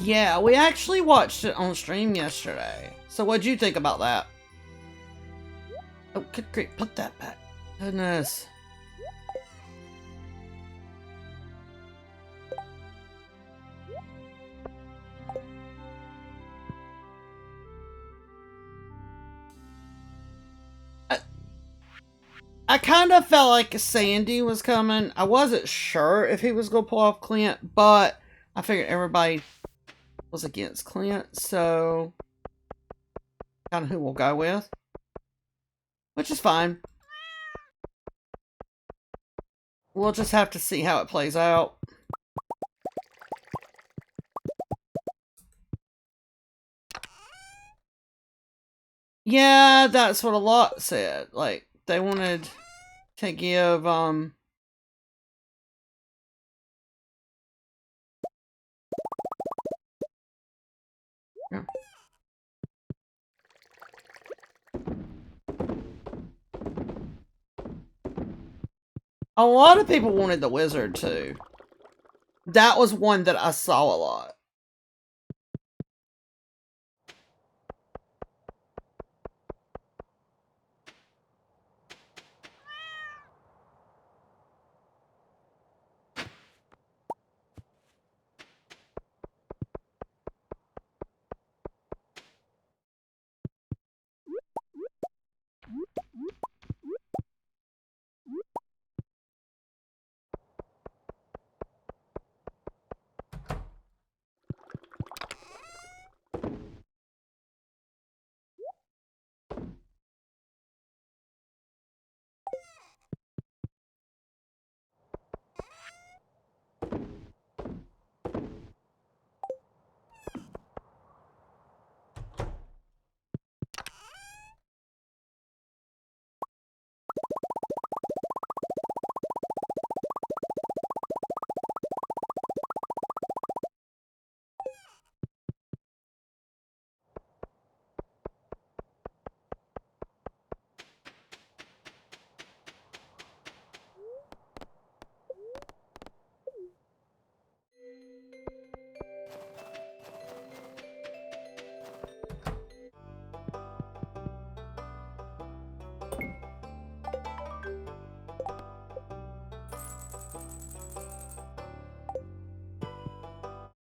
Yeah, we actually watched it on stream yesterday. So what'd you think about that? Oh, good grief, put that back. Goodness. I kind of felt like Sandy was coming. I wasn't sure if he was going to pull off Clint, but I figured everybody was against Clint, so kind of who we'll go with, which is fine. We'll just have to see how it plays out. Yeah, that's what a lot said. Like, they wanted to give, yeah. A lot of people wanted the wizard too. That was one that I saw a lot.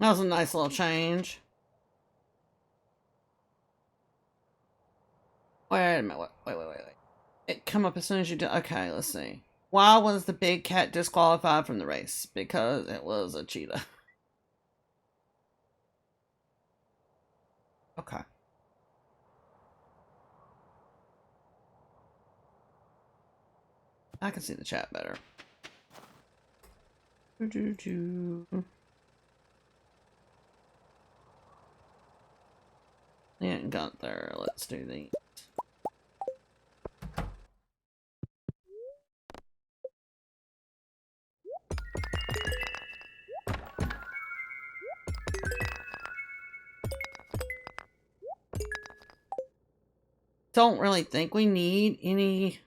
That was a nice little change. Wait a minute. Wait. It come up as soon as you do. Okay, let's see. Why was the big cat disqualified from the race? Because it was a cheetah. Okay. I can see the chat better. And Gunther, let's do these. don't really think we need anything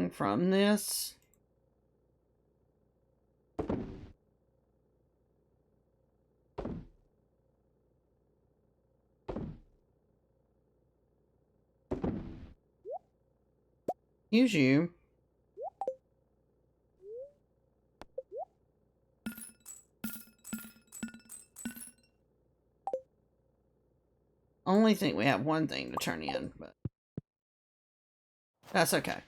from this. Use you. Only think we have one thing to turn in, but that's okay.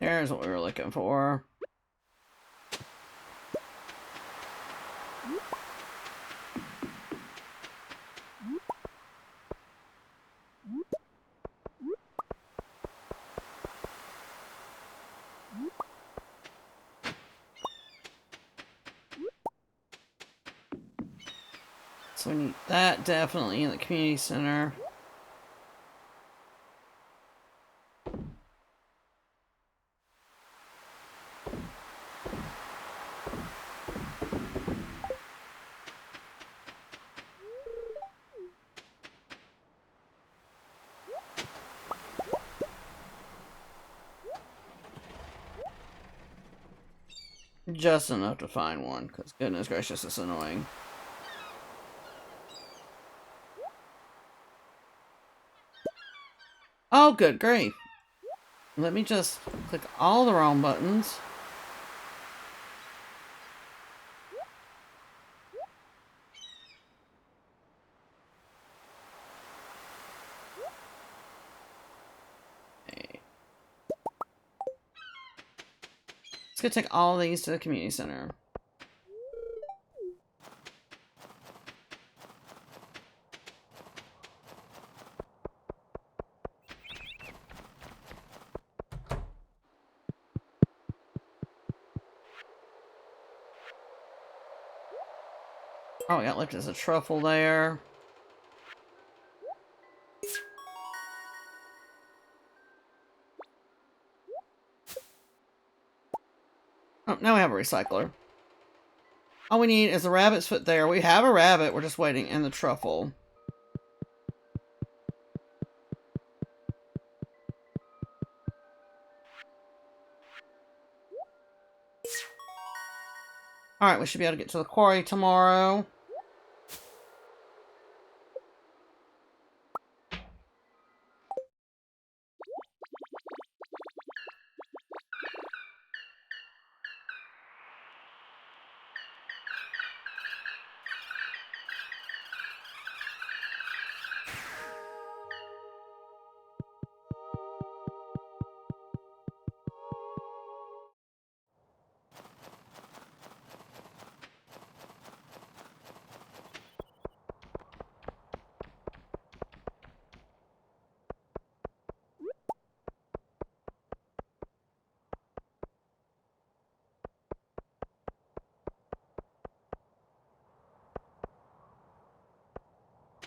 There's what we were looking for. So we need that definitely in the community center. Just enough to find one, because goodness gracious, it's annoying. Oh, good grief. Let me just click all the wrong buttons. Okay. Let's go take all these to the community center. Oh, we got left as a truffle there. Oh, now we have a recycler. All we need is a rabbit's foot there. We have a rabbit. We're just waiting. And the truffle. Alright, we should be able to get to the quarry tomorrow.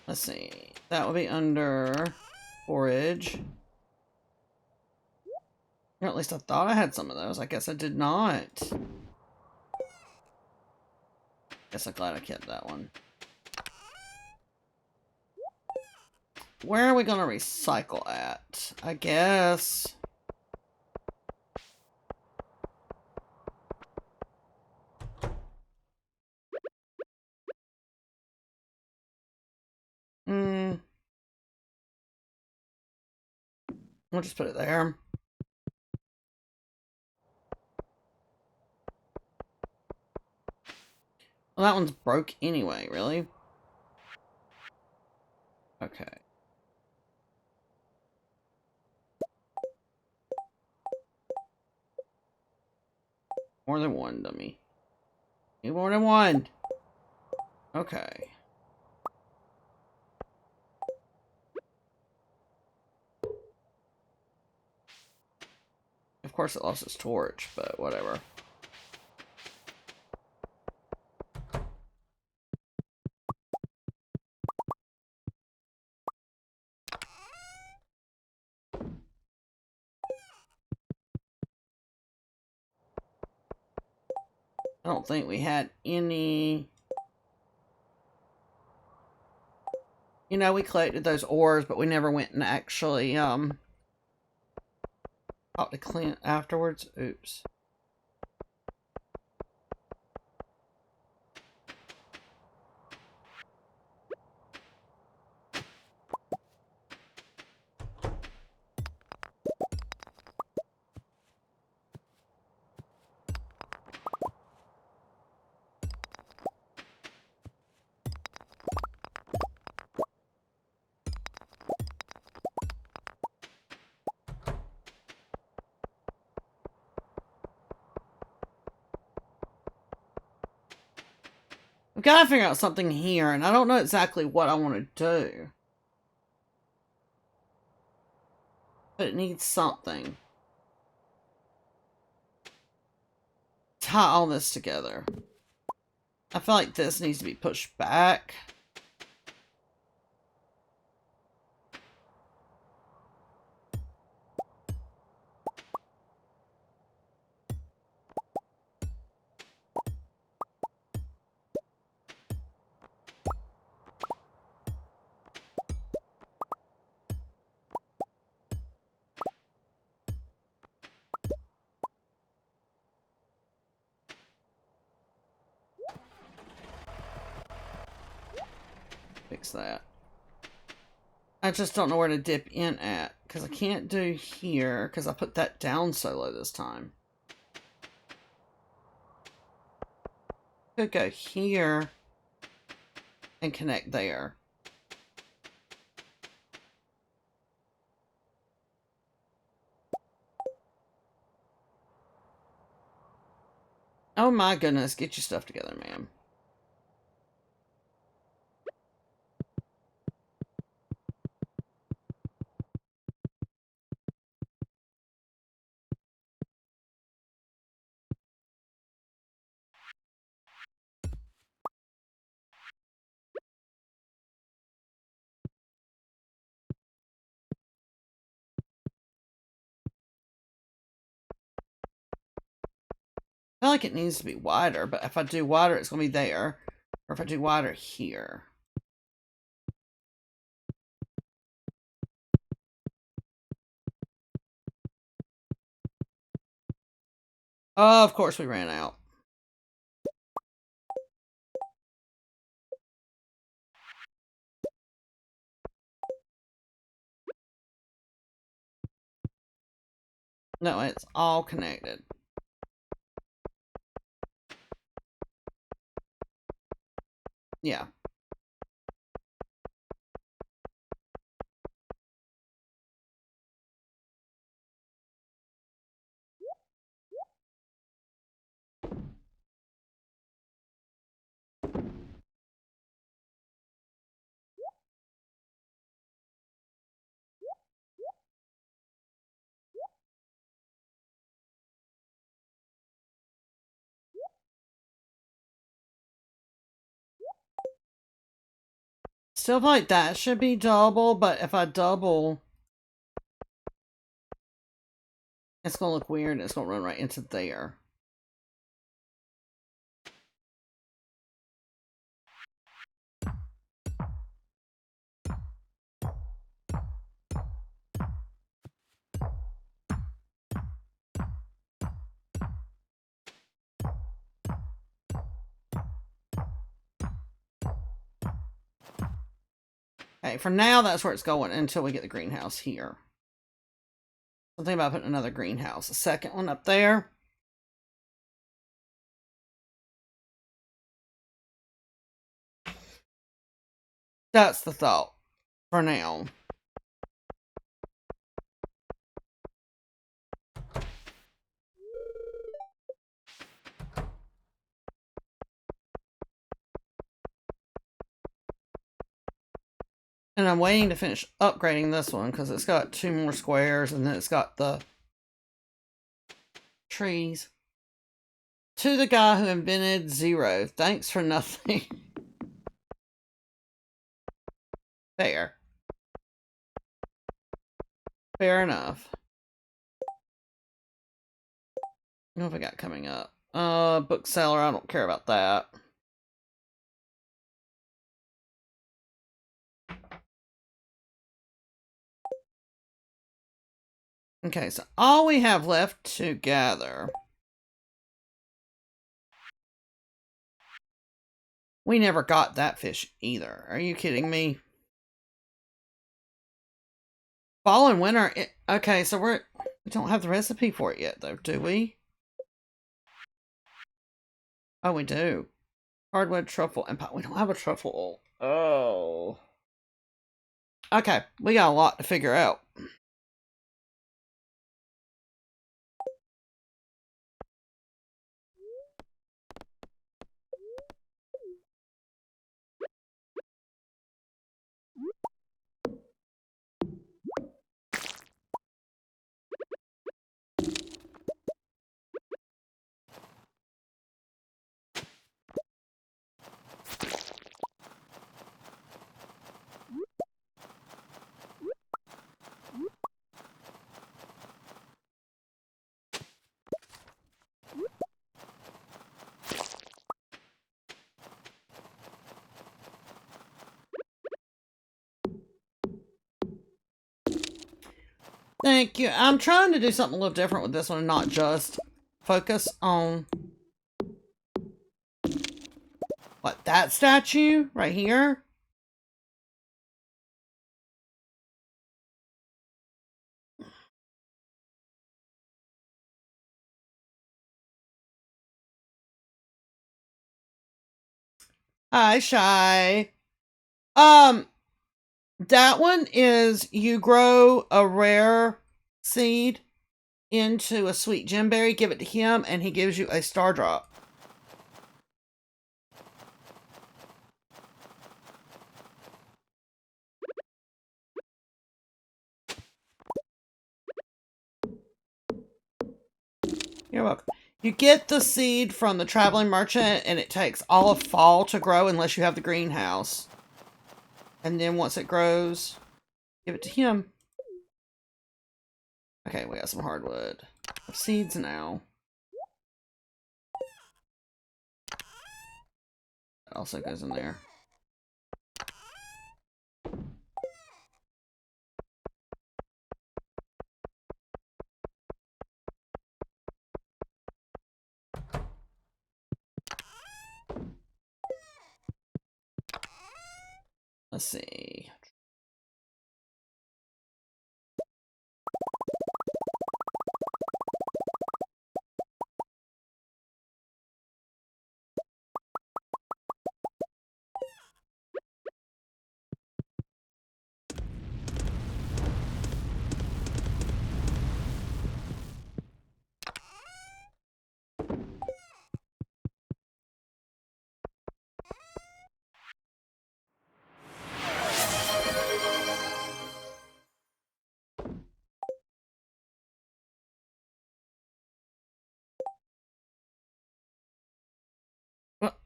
Let's see. That will be under forage. Or at least I thought I had some of those. I guess I did not. Guess I'm glad I kept that one. Where are we going to recycle at? I guess. We'll just put it there. Well, that one's broke anyway, really? Okay. More than one dummy. Need more than one. Okay. Of course it lost its torch, but whatever. I don't think we had any... You know, we collected those ores, but we never went and actually, talked to Clint afterwards. Oops. We've got to figure out something here, and I don't know exactly what I want to do. But it needs something. Tie all this together. I feel like this needs to be pushed back. Fix that. I just don't know where to dip in at, because I can't do here, because I put that down so low this time. Could go here and connect there. Oh my goodness, get your stuff together, ma'am. I feel like it needs to be wider, but if I do wider, it's going to be there. Or if I do wider here. Oh, of course we ran out. No, it's all connected. Yeah. Still feel like that should be double, but if I double, it's going to look weird. It's going to run right into there. Okay, for now, that's where it's going until we get the greenhouse here. Something about putting another greenhouse. A second one up there. That's the thought for now. And I'm waiting to finish upgrading this one because it's got 2 more squares and then it's got the trees. To the guy who invented zero, thanks for nothing. Fair. Fair enough. What have I got coming up? Bookseller, I don't care about that. Okay, so all we have left to gather. We never got that fish either. Are you kidding me? Fall and winter. Okay, so we don't have the recipe for it yet, though, do we? Oh, we do. Hardwood, truffle, and we don't have a truffle. Oh. Okay, we got a lot to figure out. Thank you. I'm trying to do something a little different with this one and not just focus on what, that statue right here? Hi, Shy. That one is you grow a rare seed into a sweet gemberry, give it to him, and he gives you a star drop. You're welcome. You get the seed from the traveling merchant, and it takes all of fall to grow unless you have the greenhouse. And then once it grows, give it to him. Okay, we got some hardwood. Seeds now. That also goes in there. Let's see.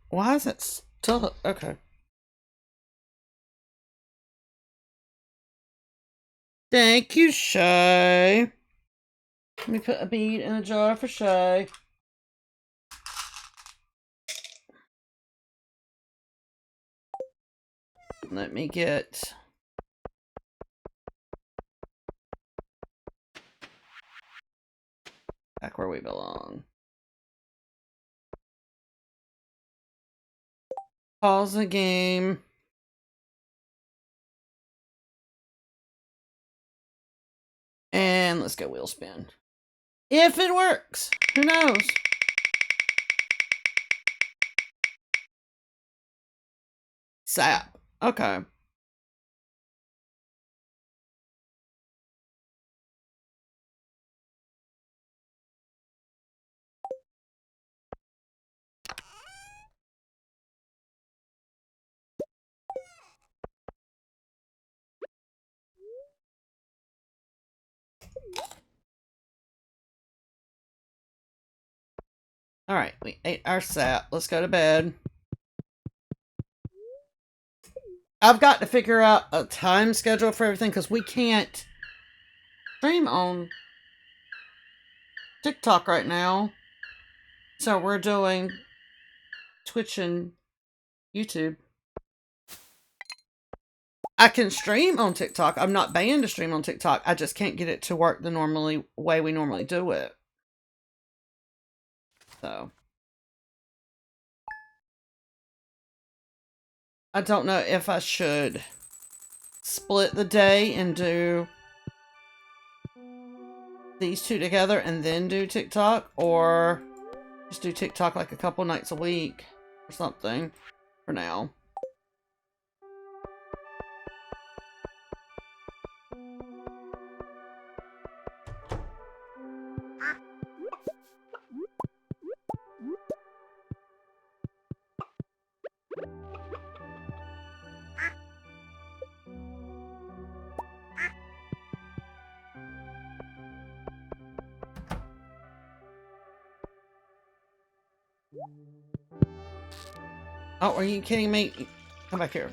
Why is it still okay? Thank you, Shay. Let me put a bead in a jar for Shay. Let me get back where we belong. Pause the game. And let's go wheel spin. If it works, who knows? Sap. Okay. Alright, we ate our sap. Let's go to bed. I've got to figure out a time schedule for everything because we can't stream on TikTok right now. So we're doing Twitch and YouTube. I can stream on TikTok. I'm not banned to stream on TikTok. I just can't get it to work the way we normally do it. So I don't know if I should split the day and do these two together and then do TikTok, or just do TikTok like a couple nights a week or something for now. Oh, are you kidding me? Come back here.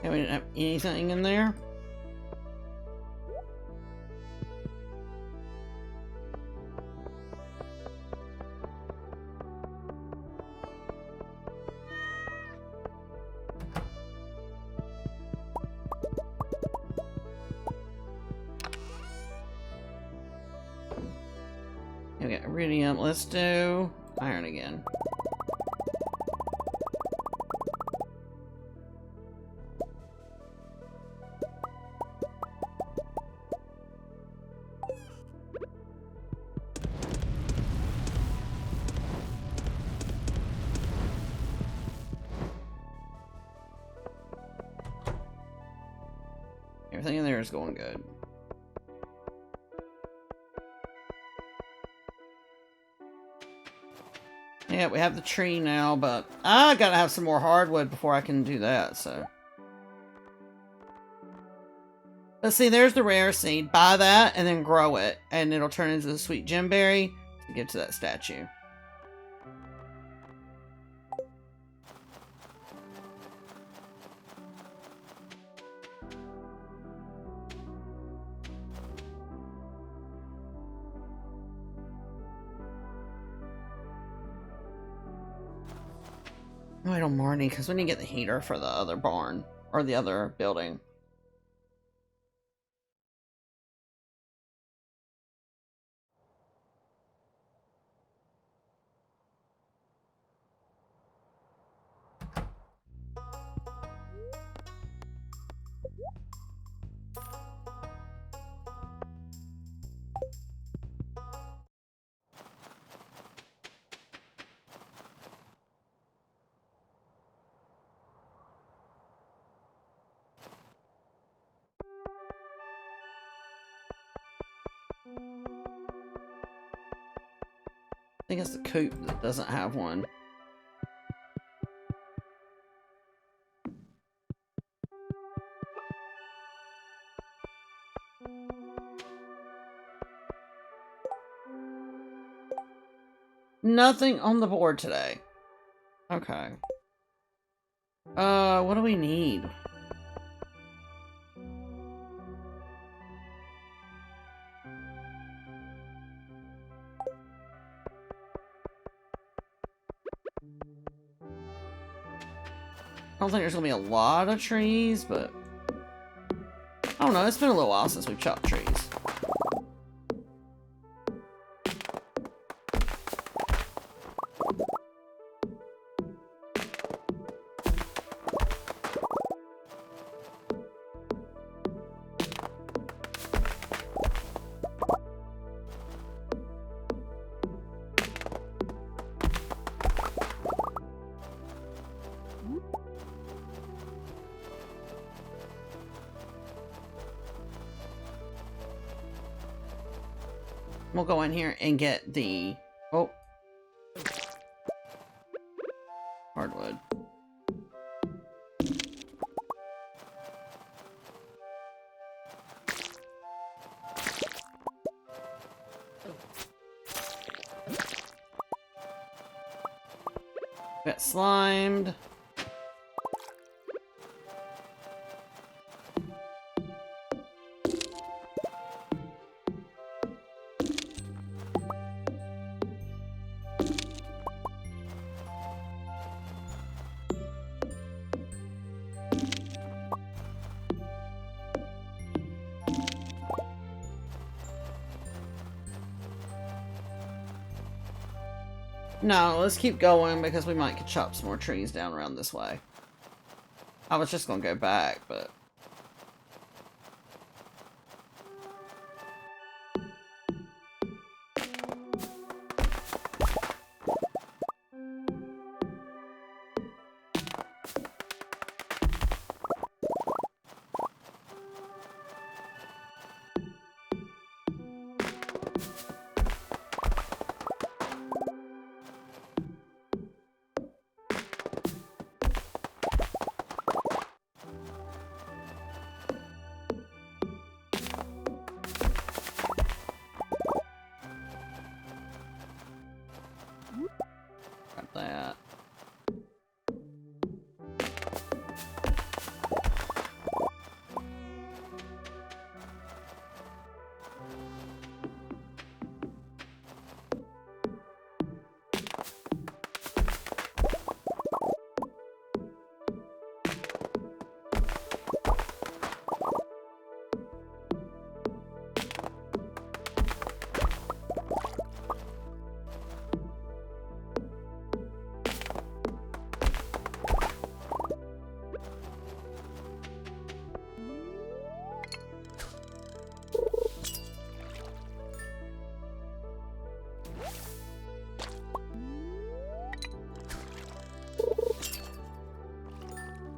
Okay, we didn't have anything in there. We got iridium. Let's do iron again. Everything in there is going good. Yeah, we have the tree now, but I gotta have some more hardwood before I can do that, so. Let's see, there's the rare seed. Buy that and then grow it, and it'll turn into the sweet gemberry to get to that statue. Wait till morning, because we need to get the heater for the other barn, or the other building. I think it's the coop that doesn't have one. Nothing on the board today. Okay. What do we need? I don't think there's gonna be a lot of trees, but I don't know, it's been a little while since we've chopped trees. We'll go in here and get the... Oh. Hardwood. Got slimed. No, let's keep going because we might could chop some more trees down around this way. I was just gonna go back, but... Got that.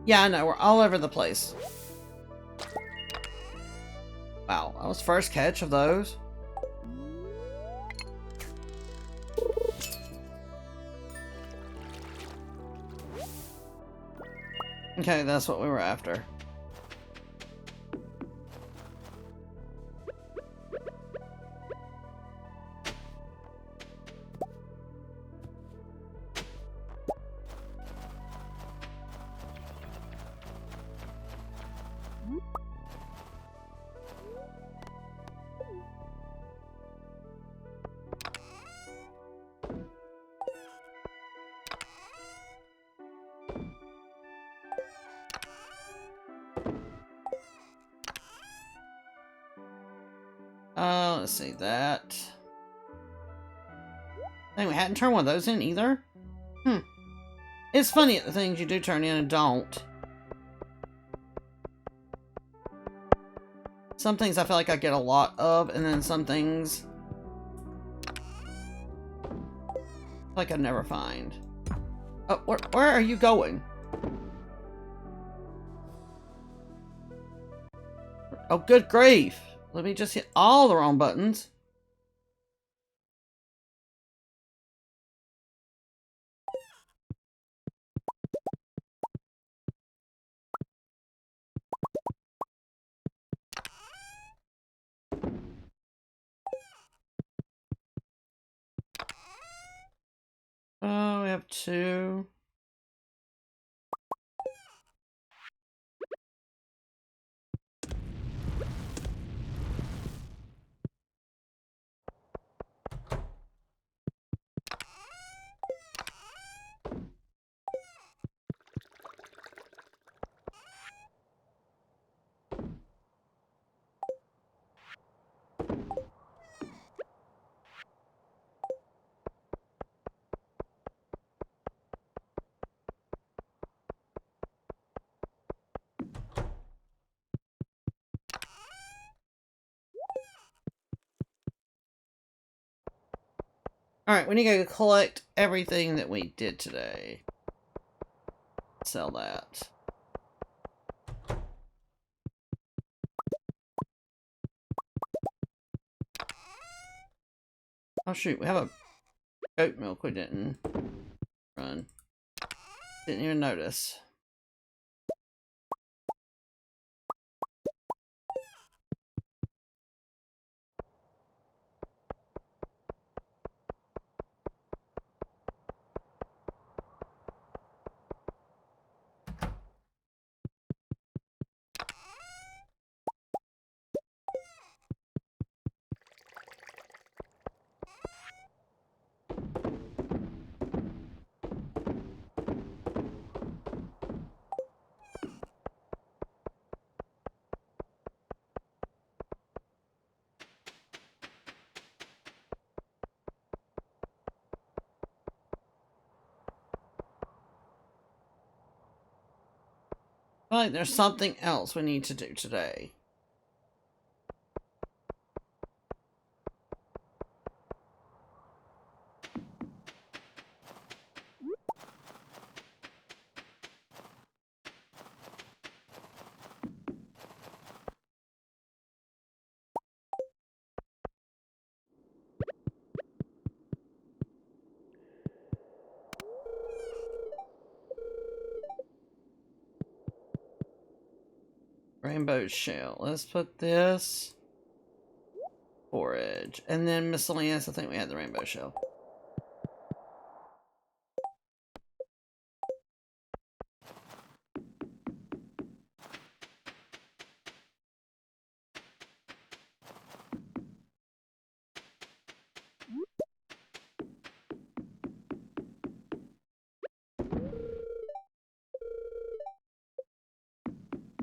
Yeah, I know, we're all over the place. Wow, that was first catch of those. Okay, that's what we were after. Let's see that. Dang, we hadn't turned one of those in either. It's funny the things you do turn in and don't. Some things I feel like I get a lot of, and then some things like I never find. Oh, where are you going? Oh, good grief. Let me just hit all the wrong buttons. Oh, we have two. Alright, we need to go collect everything that we did today. Sell that. Oh shoot, we have a goat milk we didn't run. Didn't even notice. I feel like there's something else we need to do today. Rainbow shell. Let's put this forage. And then miscellaneous, I think we had the rainbow shell.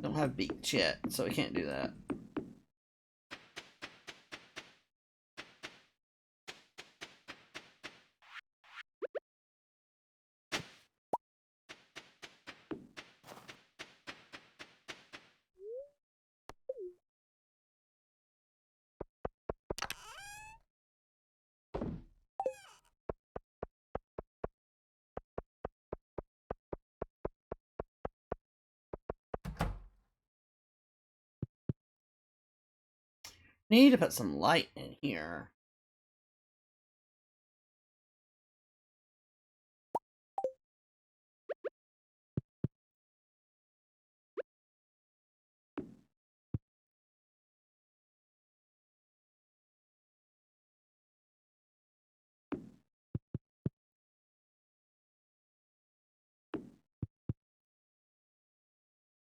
Don't have beaks yet, so we can't do that. Need to put some light in here.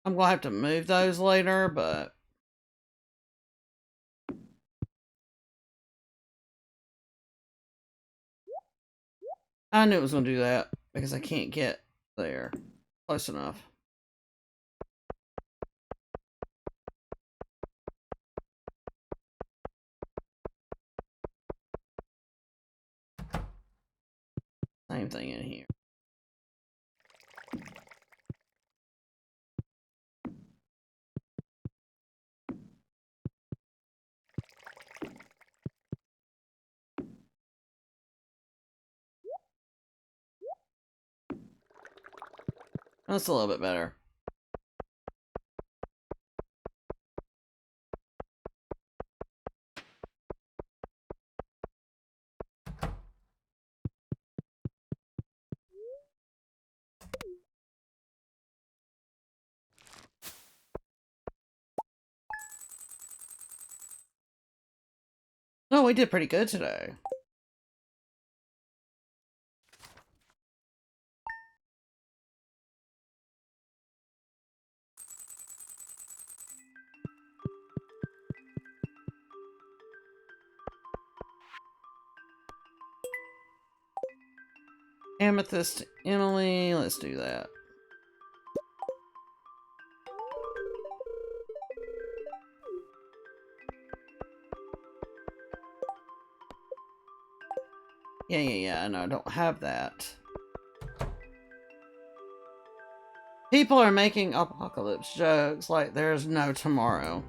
I'm gonna have to move those later, but I knew it was gonna do that because I can't get there close enough. Same thing in here. That's a little bit better. Oh, we did pretty good today. Amethyst Emily, let's do that. Yeah, I know, I don't have that. People are making apocalypse jokes like there's no tomorrow.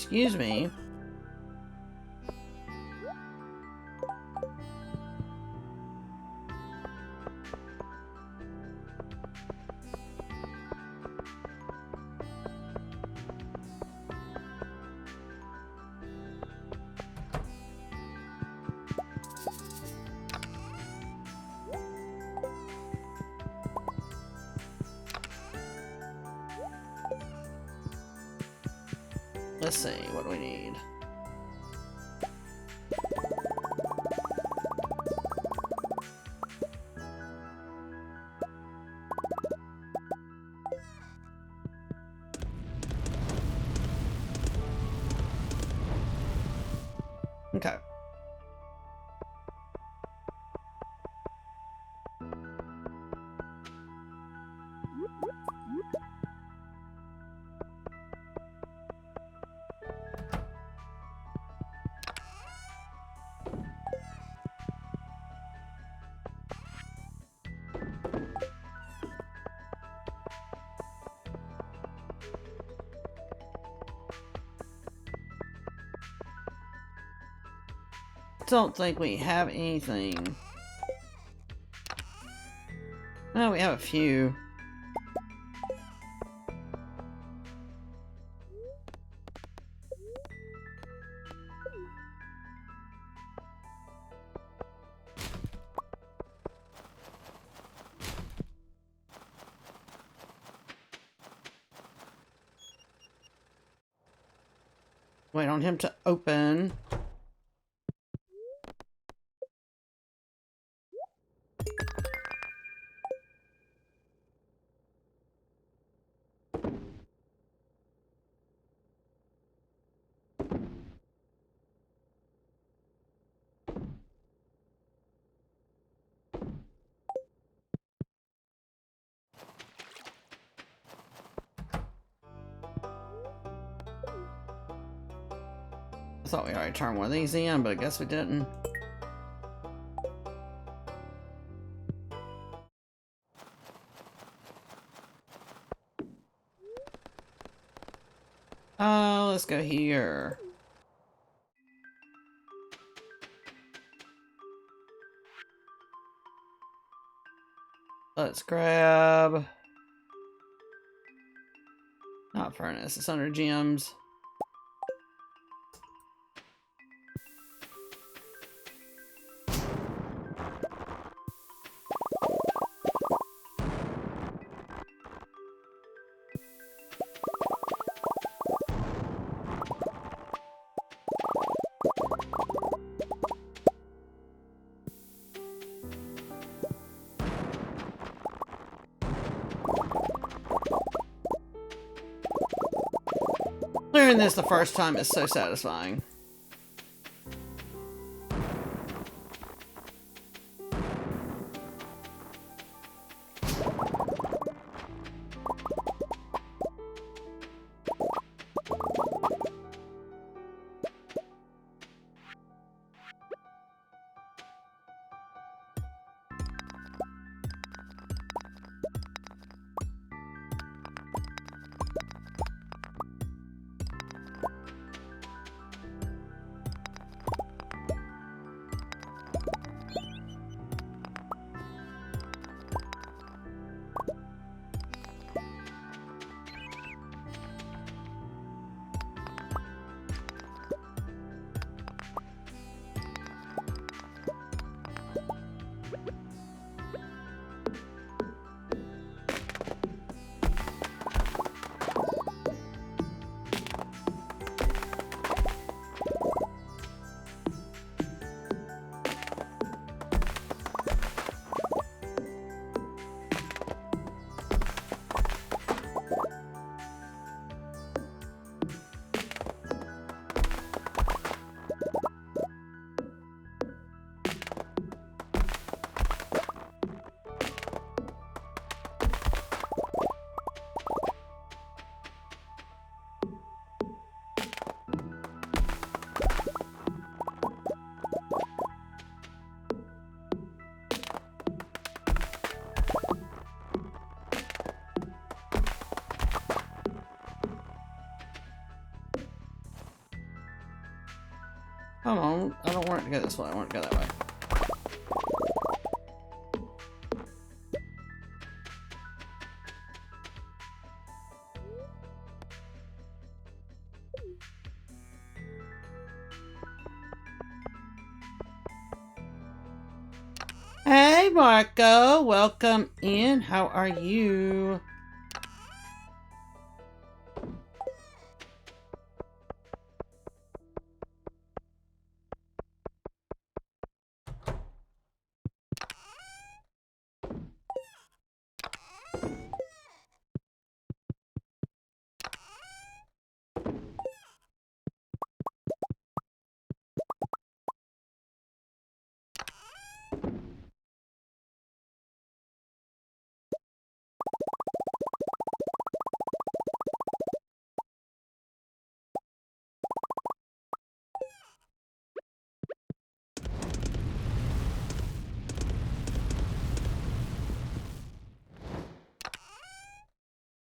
Excuse me. Let's see, what do we need? Okay. Don't think we have anything. Oh, we have a few. Wait on him to open. I thought we already turned one of these in, but I guess we didn't. Oh, let's go here. Let's grab... Not furnace, it's under gems. Clearing this the first time is so satisfying. Come on, I don't want it to go this way, I want it to go that way. Hey Marco, welcome in. How are you?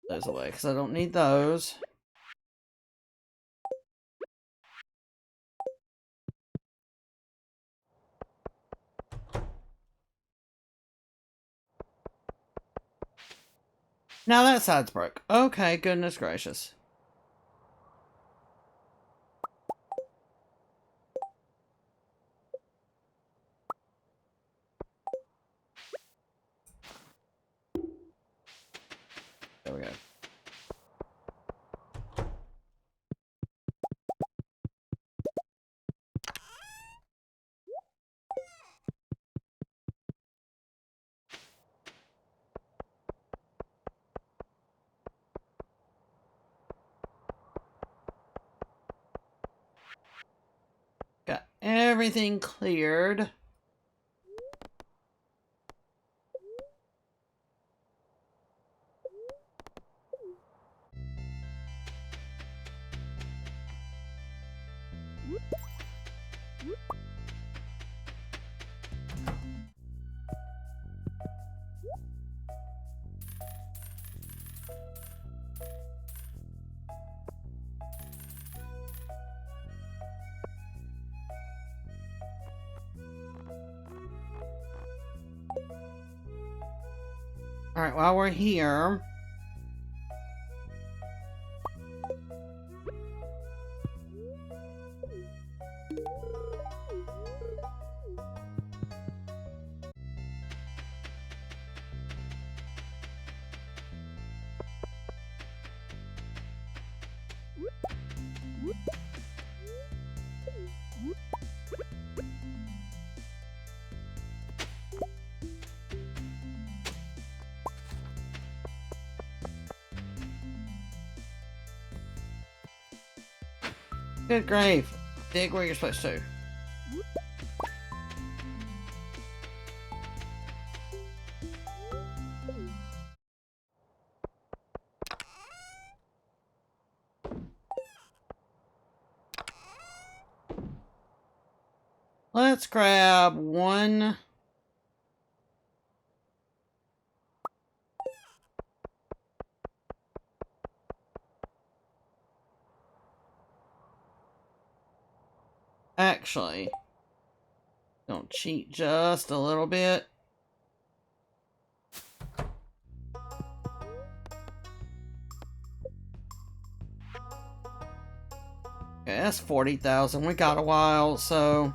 Those away, because I don't need those. Now that side's broke. Okay, goodness gracious. There we go. Got everything cleared. Alright, while we're here... Good grave. Dig where you're supposed to. Let's grab one. Actually, don't cheat just a little bit. Okay, that's 40,000. We got a while, so...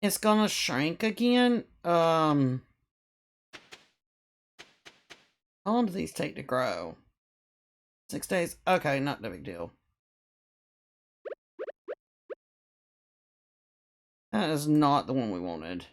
It's gonna shrink again. How long do these take to grow? 6 days? Okay, not no big deal. That is not the one we wanted.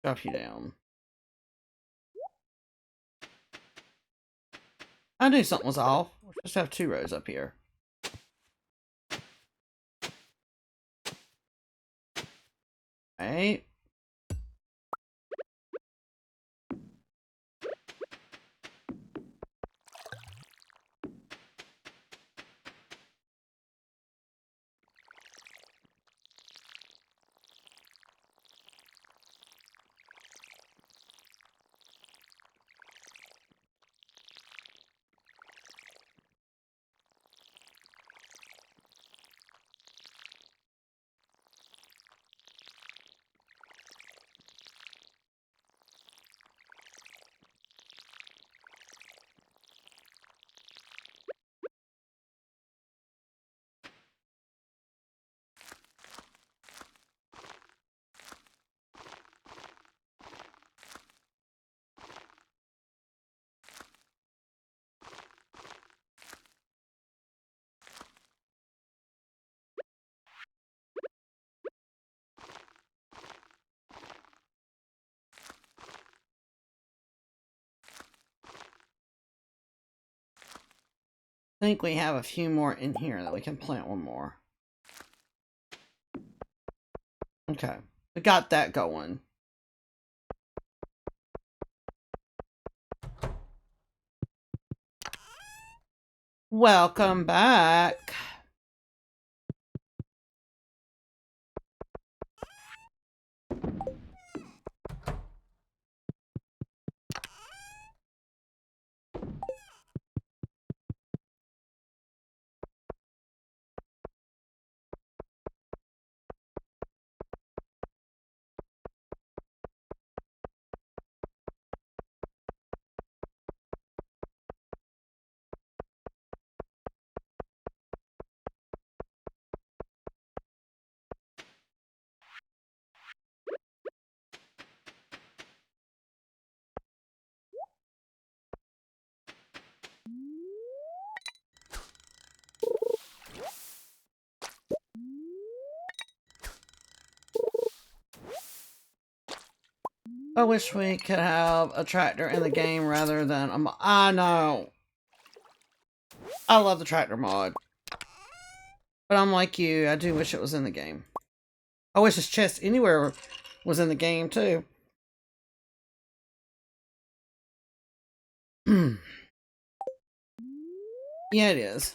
Drop you down. I knew something was off. We're supposed to have 2 rows up here. Right. I think we have a few more in here that we can plant one more. Okay, we got that going. Welcome back. I wish we could have a tractor in the game rather than a I know. I love the tractor mod. But I'm like you, I do wish it was in the game. I wish this chest anywhere was in the game too. Yeah, it is.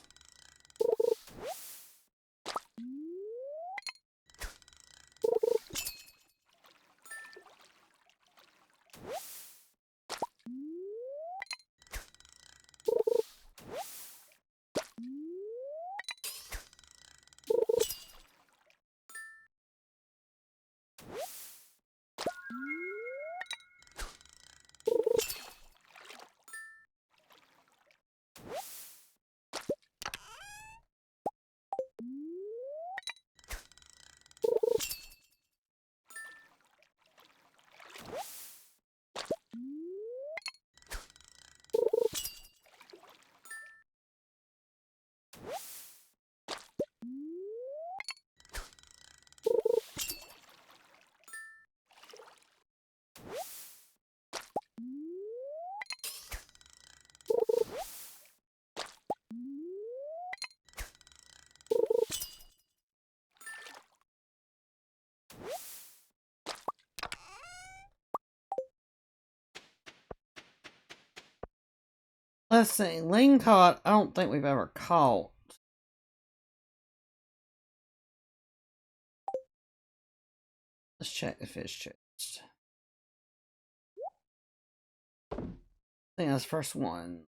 Let's see, lingcod, I don't think we've ever caught. Let's check the fish chest. I think that's the first one.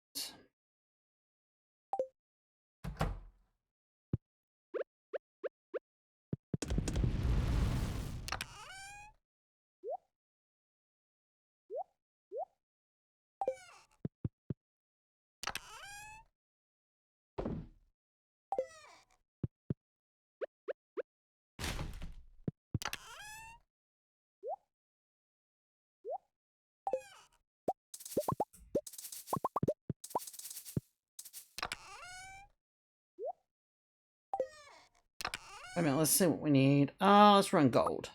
Wait a minute, let's see what we need. Let's run gold.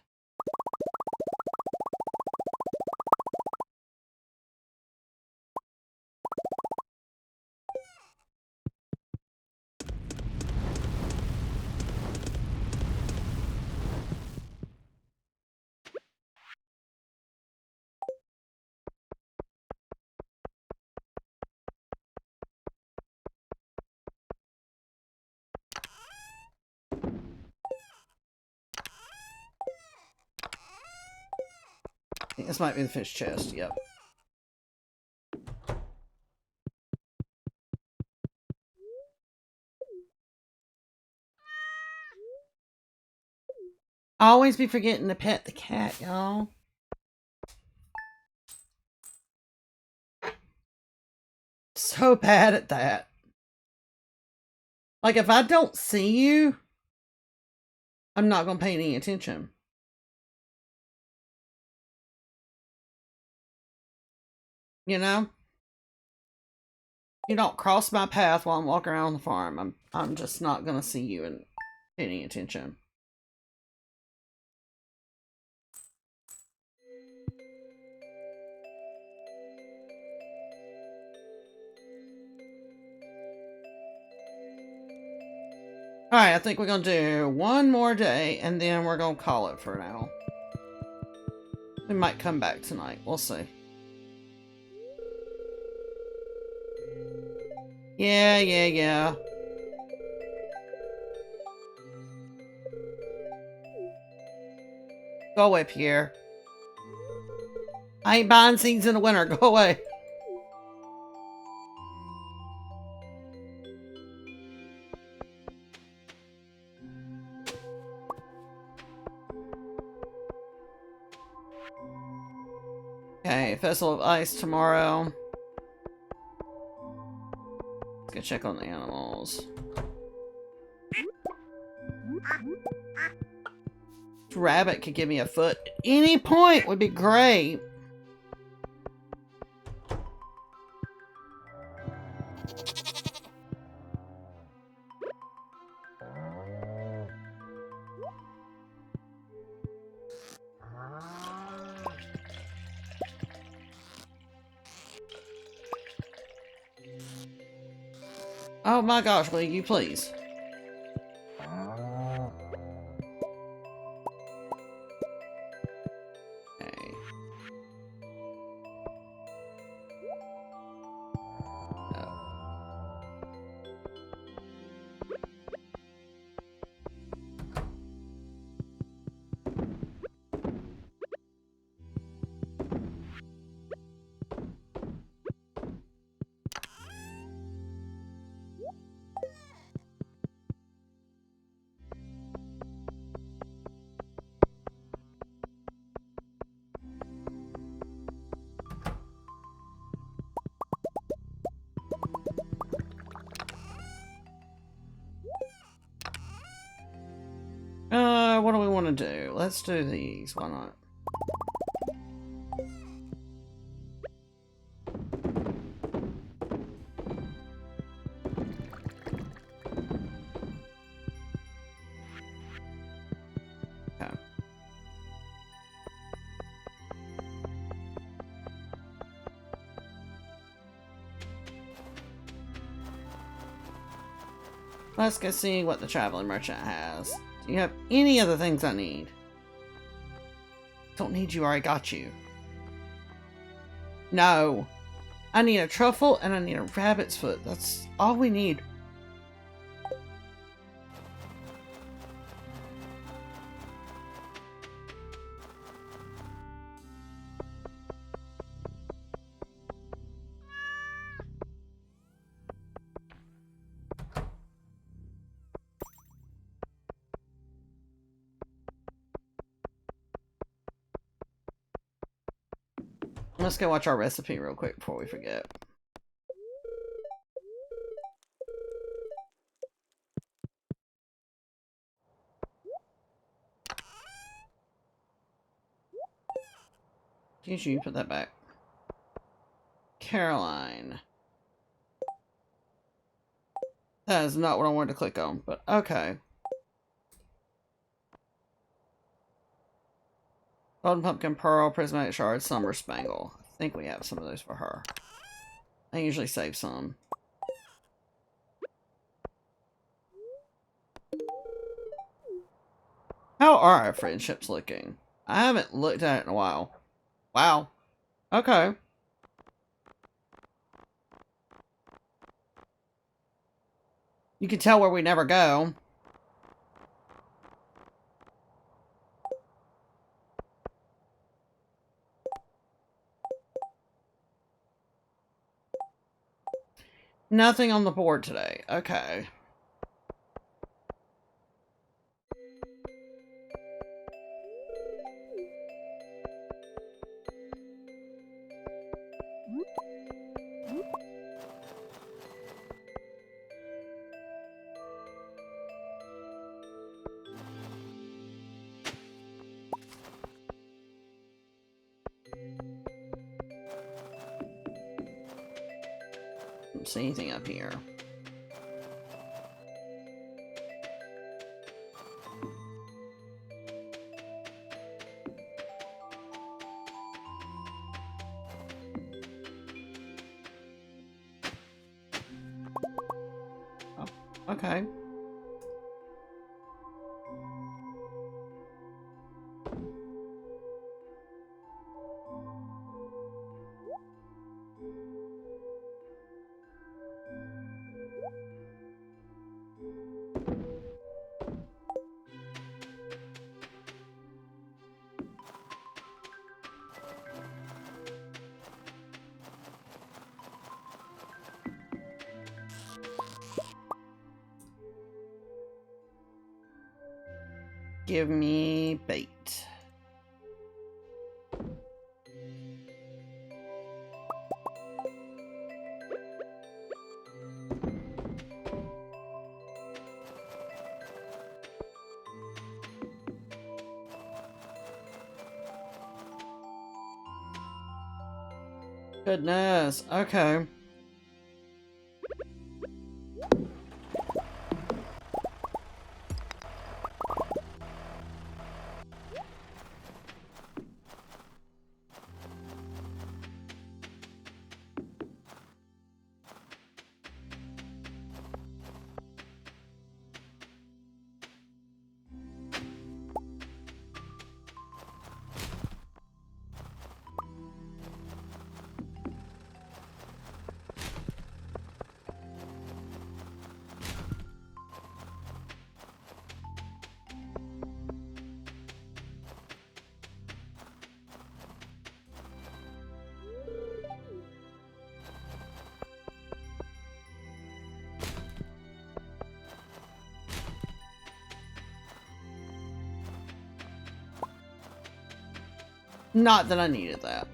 This might be the fish chest, yep. I always be forgetting to pet the cat, y'all. So bad at that. Like, if I don't see you, I'm not going to pay any attention. You know? You don't cross my path while I'm walking around the farm. I'm just not going to see you and pay any attention. Alright, I think we're going to do one more day, and then we're going to call it for now. We might come back tonight. We'll see. Yeah. Go away, Pierre. I ain't buying seeds in the winter. Go away. Okay, Festival of Ice tomorrow. Let's go check on the animals. This rabbit could give me a foot at any point would be great. Oh my gosh, will you please? Okay. What do we want to do? Let's do these. Why not? Okay. Let's go see what the traveling merchant has. Do you have any other things I need? Don't need you, I already got you. No. I need a truffle and I need a rabbit's foot. That's all we need. Let's go watch our recipe real quick before we forget. Excuse you, put that back. Caroline. That is not what I wanted to click on, but okay. Golden Pumpkin Pearl, Prismatic Shard, Summer Spangle. I think we have some of those for her. I usually save some. How are our friendships looking? I haven't looked at it in a while. Wow. Okay. You can tell where we never go. Nothing on the board today. Okay. Don't see anything up here. Oh, okay. Give me bait. Goodness. Okay. Not that I needed that.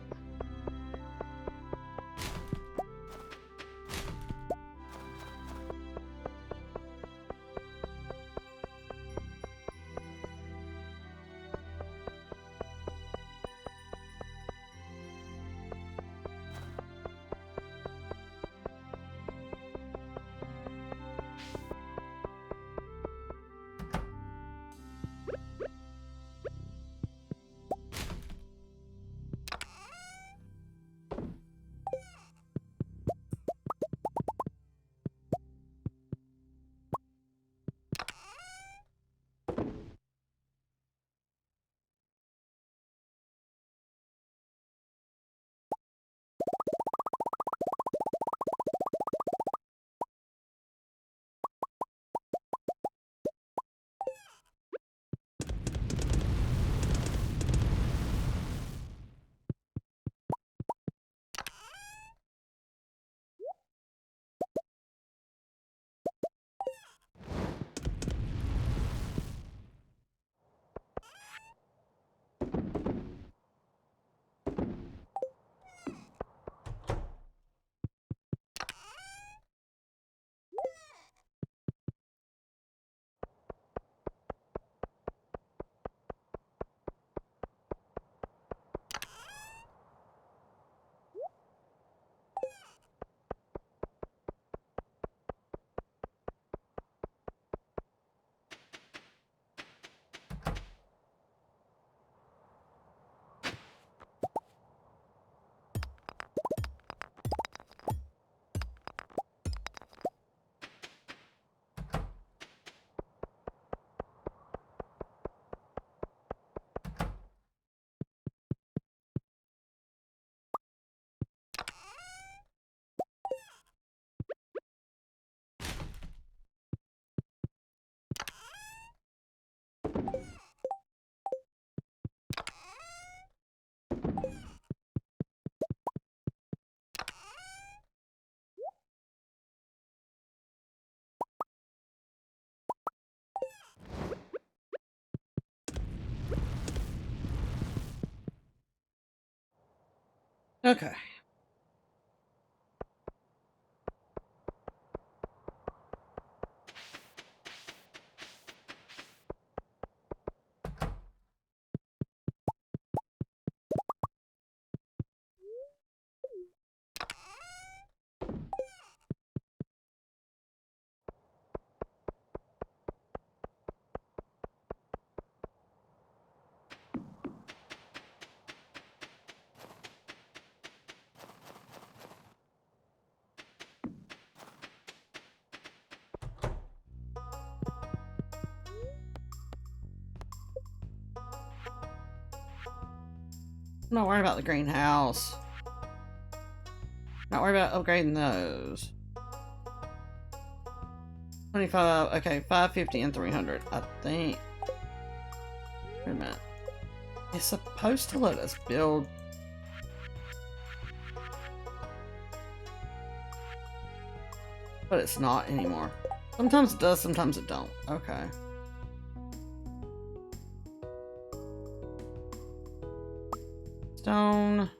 Okay. I'm not worried about the greenhouse. Not worried about upgrading those. 25, okay, 550 and 300, I think. Wait a minute. It's supposed to let us build. But it's not anymore. Sometimes it does, sometimes it don't. Okay. Stone.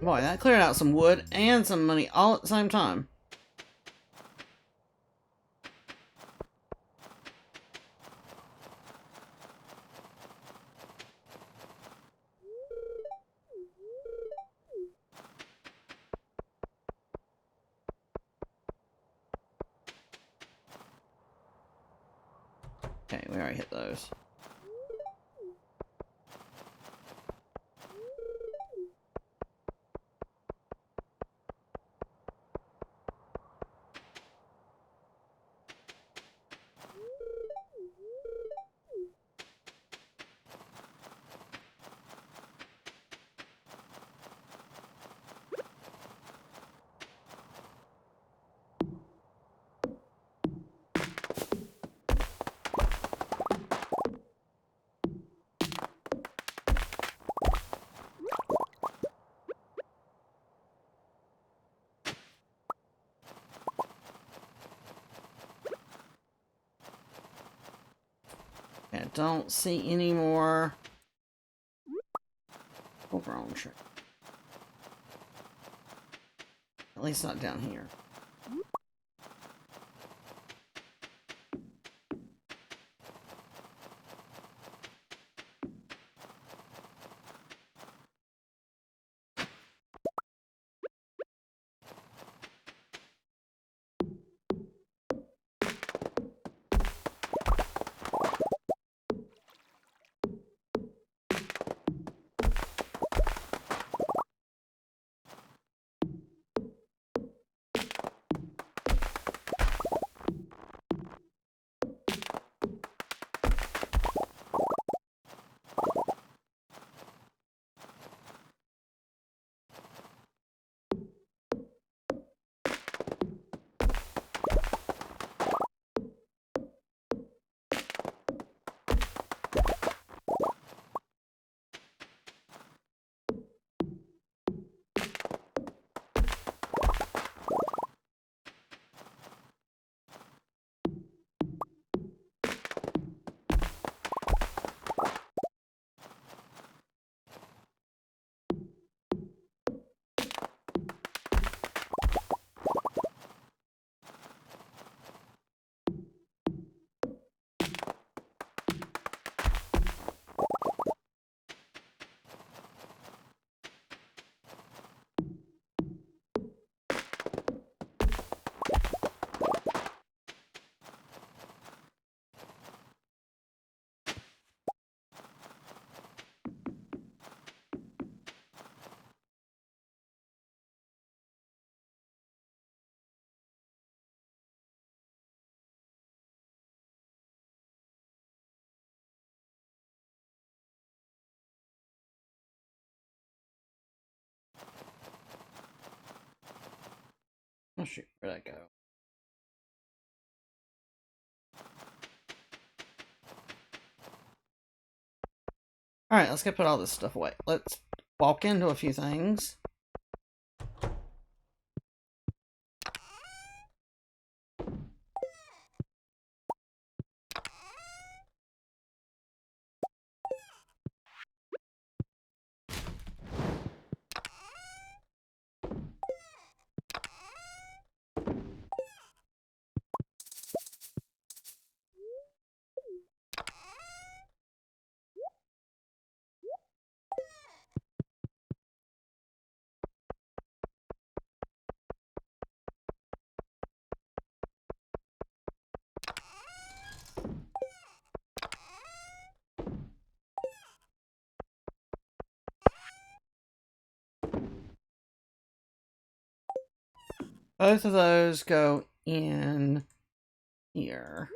Boy, that cleared out some wood and some money all at the same time. Okay, we already hit those. Okay, I don't see any more full-grown tree. At least not down here. Oh shoot, where'd that go? Alright, let's go put all this stuff away. Let's walk into a few things. Both of those go in here.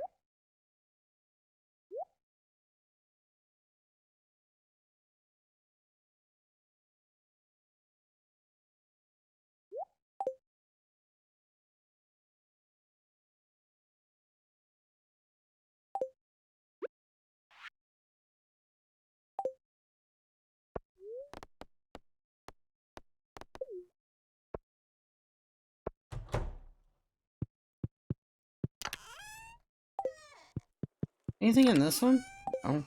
Anything in this one? Oh.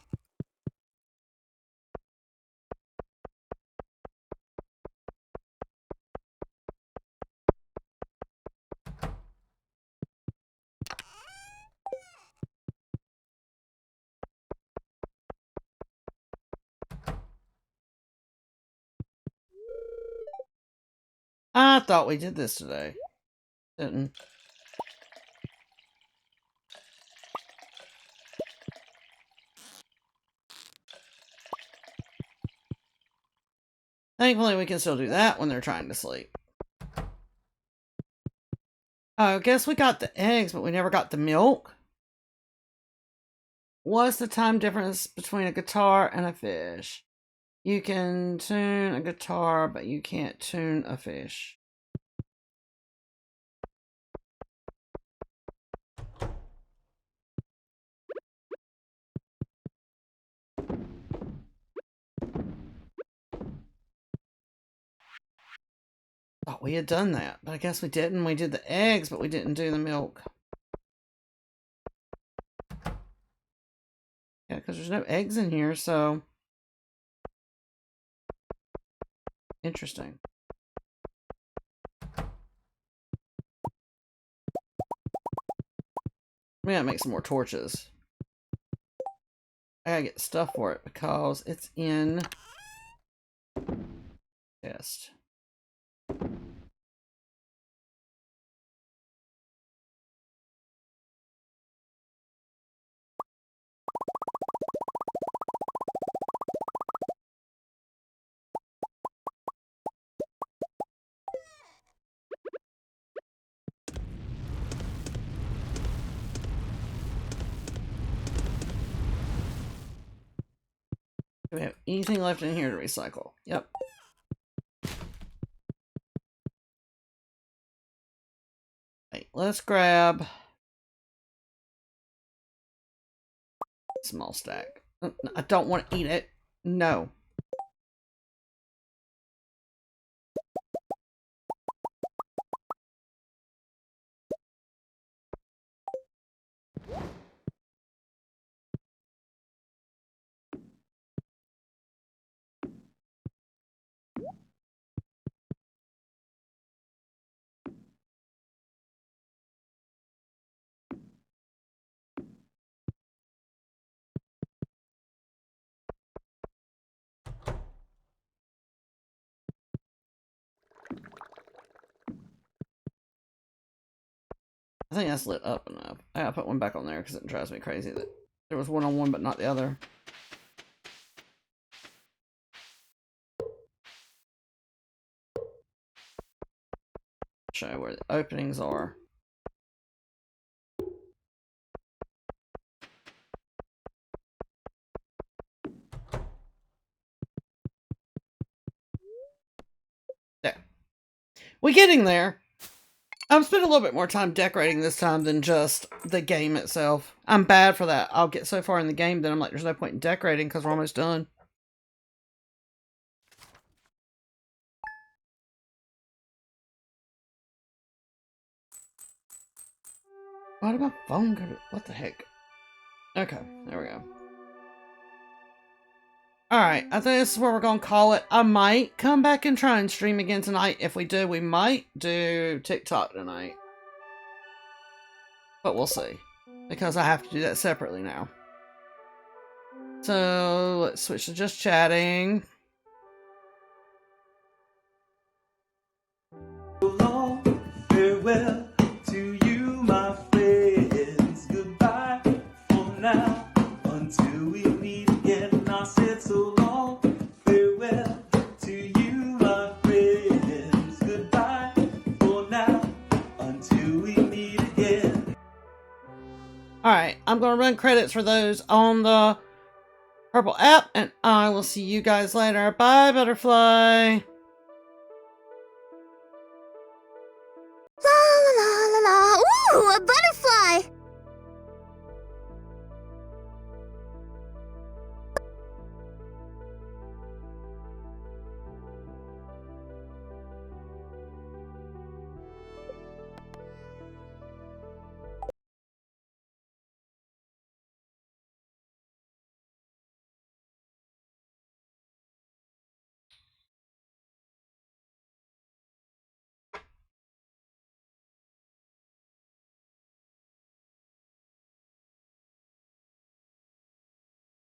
I thought we did this today. Didn't. Thankfully, we can still do that when they're trying to sleep. I guess we got the eggs, but we never got the milk. What's the time difference between a guitar and a fish? You can tune a guitar, but you can't tune a fish. Thought we had done that, but I guess we didn't. We did the eggs, but we didn't do the milk. Yeah, because there's no eggs in here, so... Interesting. We gotta make some more torches. I gotta get stuff for it because it's in chest. Do we have anything left in here to recycle? Yep. Right, let's grab small stack. I don't want to eat it. No. I think that's lit up enough. I gotta put one back on there because it drives me crazy that there was one on one but not the other. Show you where the openings are. There. We're getting there. I'm spending a little bit more time decorating this time than just the game itself. I'm bad for that. I'll get so far in the game that I'm like, there's no point in decorating because we're almost done. Why did my phone go to... What the heck? Okay, there we go. Alright, I think this is where we're going to call it. I might come back and try and stream again tonight. If we do, we might do TikTok tonight. But we'll see. Because I have to do that separately now. So, let's switch to just chatting. Farewell to you, my friends. Goodbye for now. Until we meet again, I said so long. Farewell to you, my friends. Goodbye for now. Until we meet again. Alright, I'm going to run credits for those on the Purple app, and I will see you guys later. Bye, Butterfly!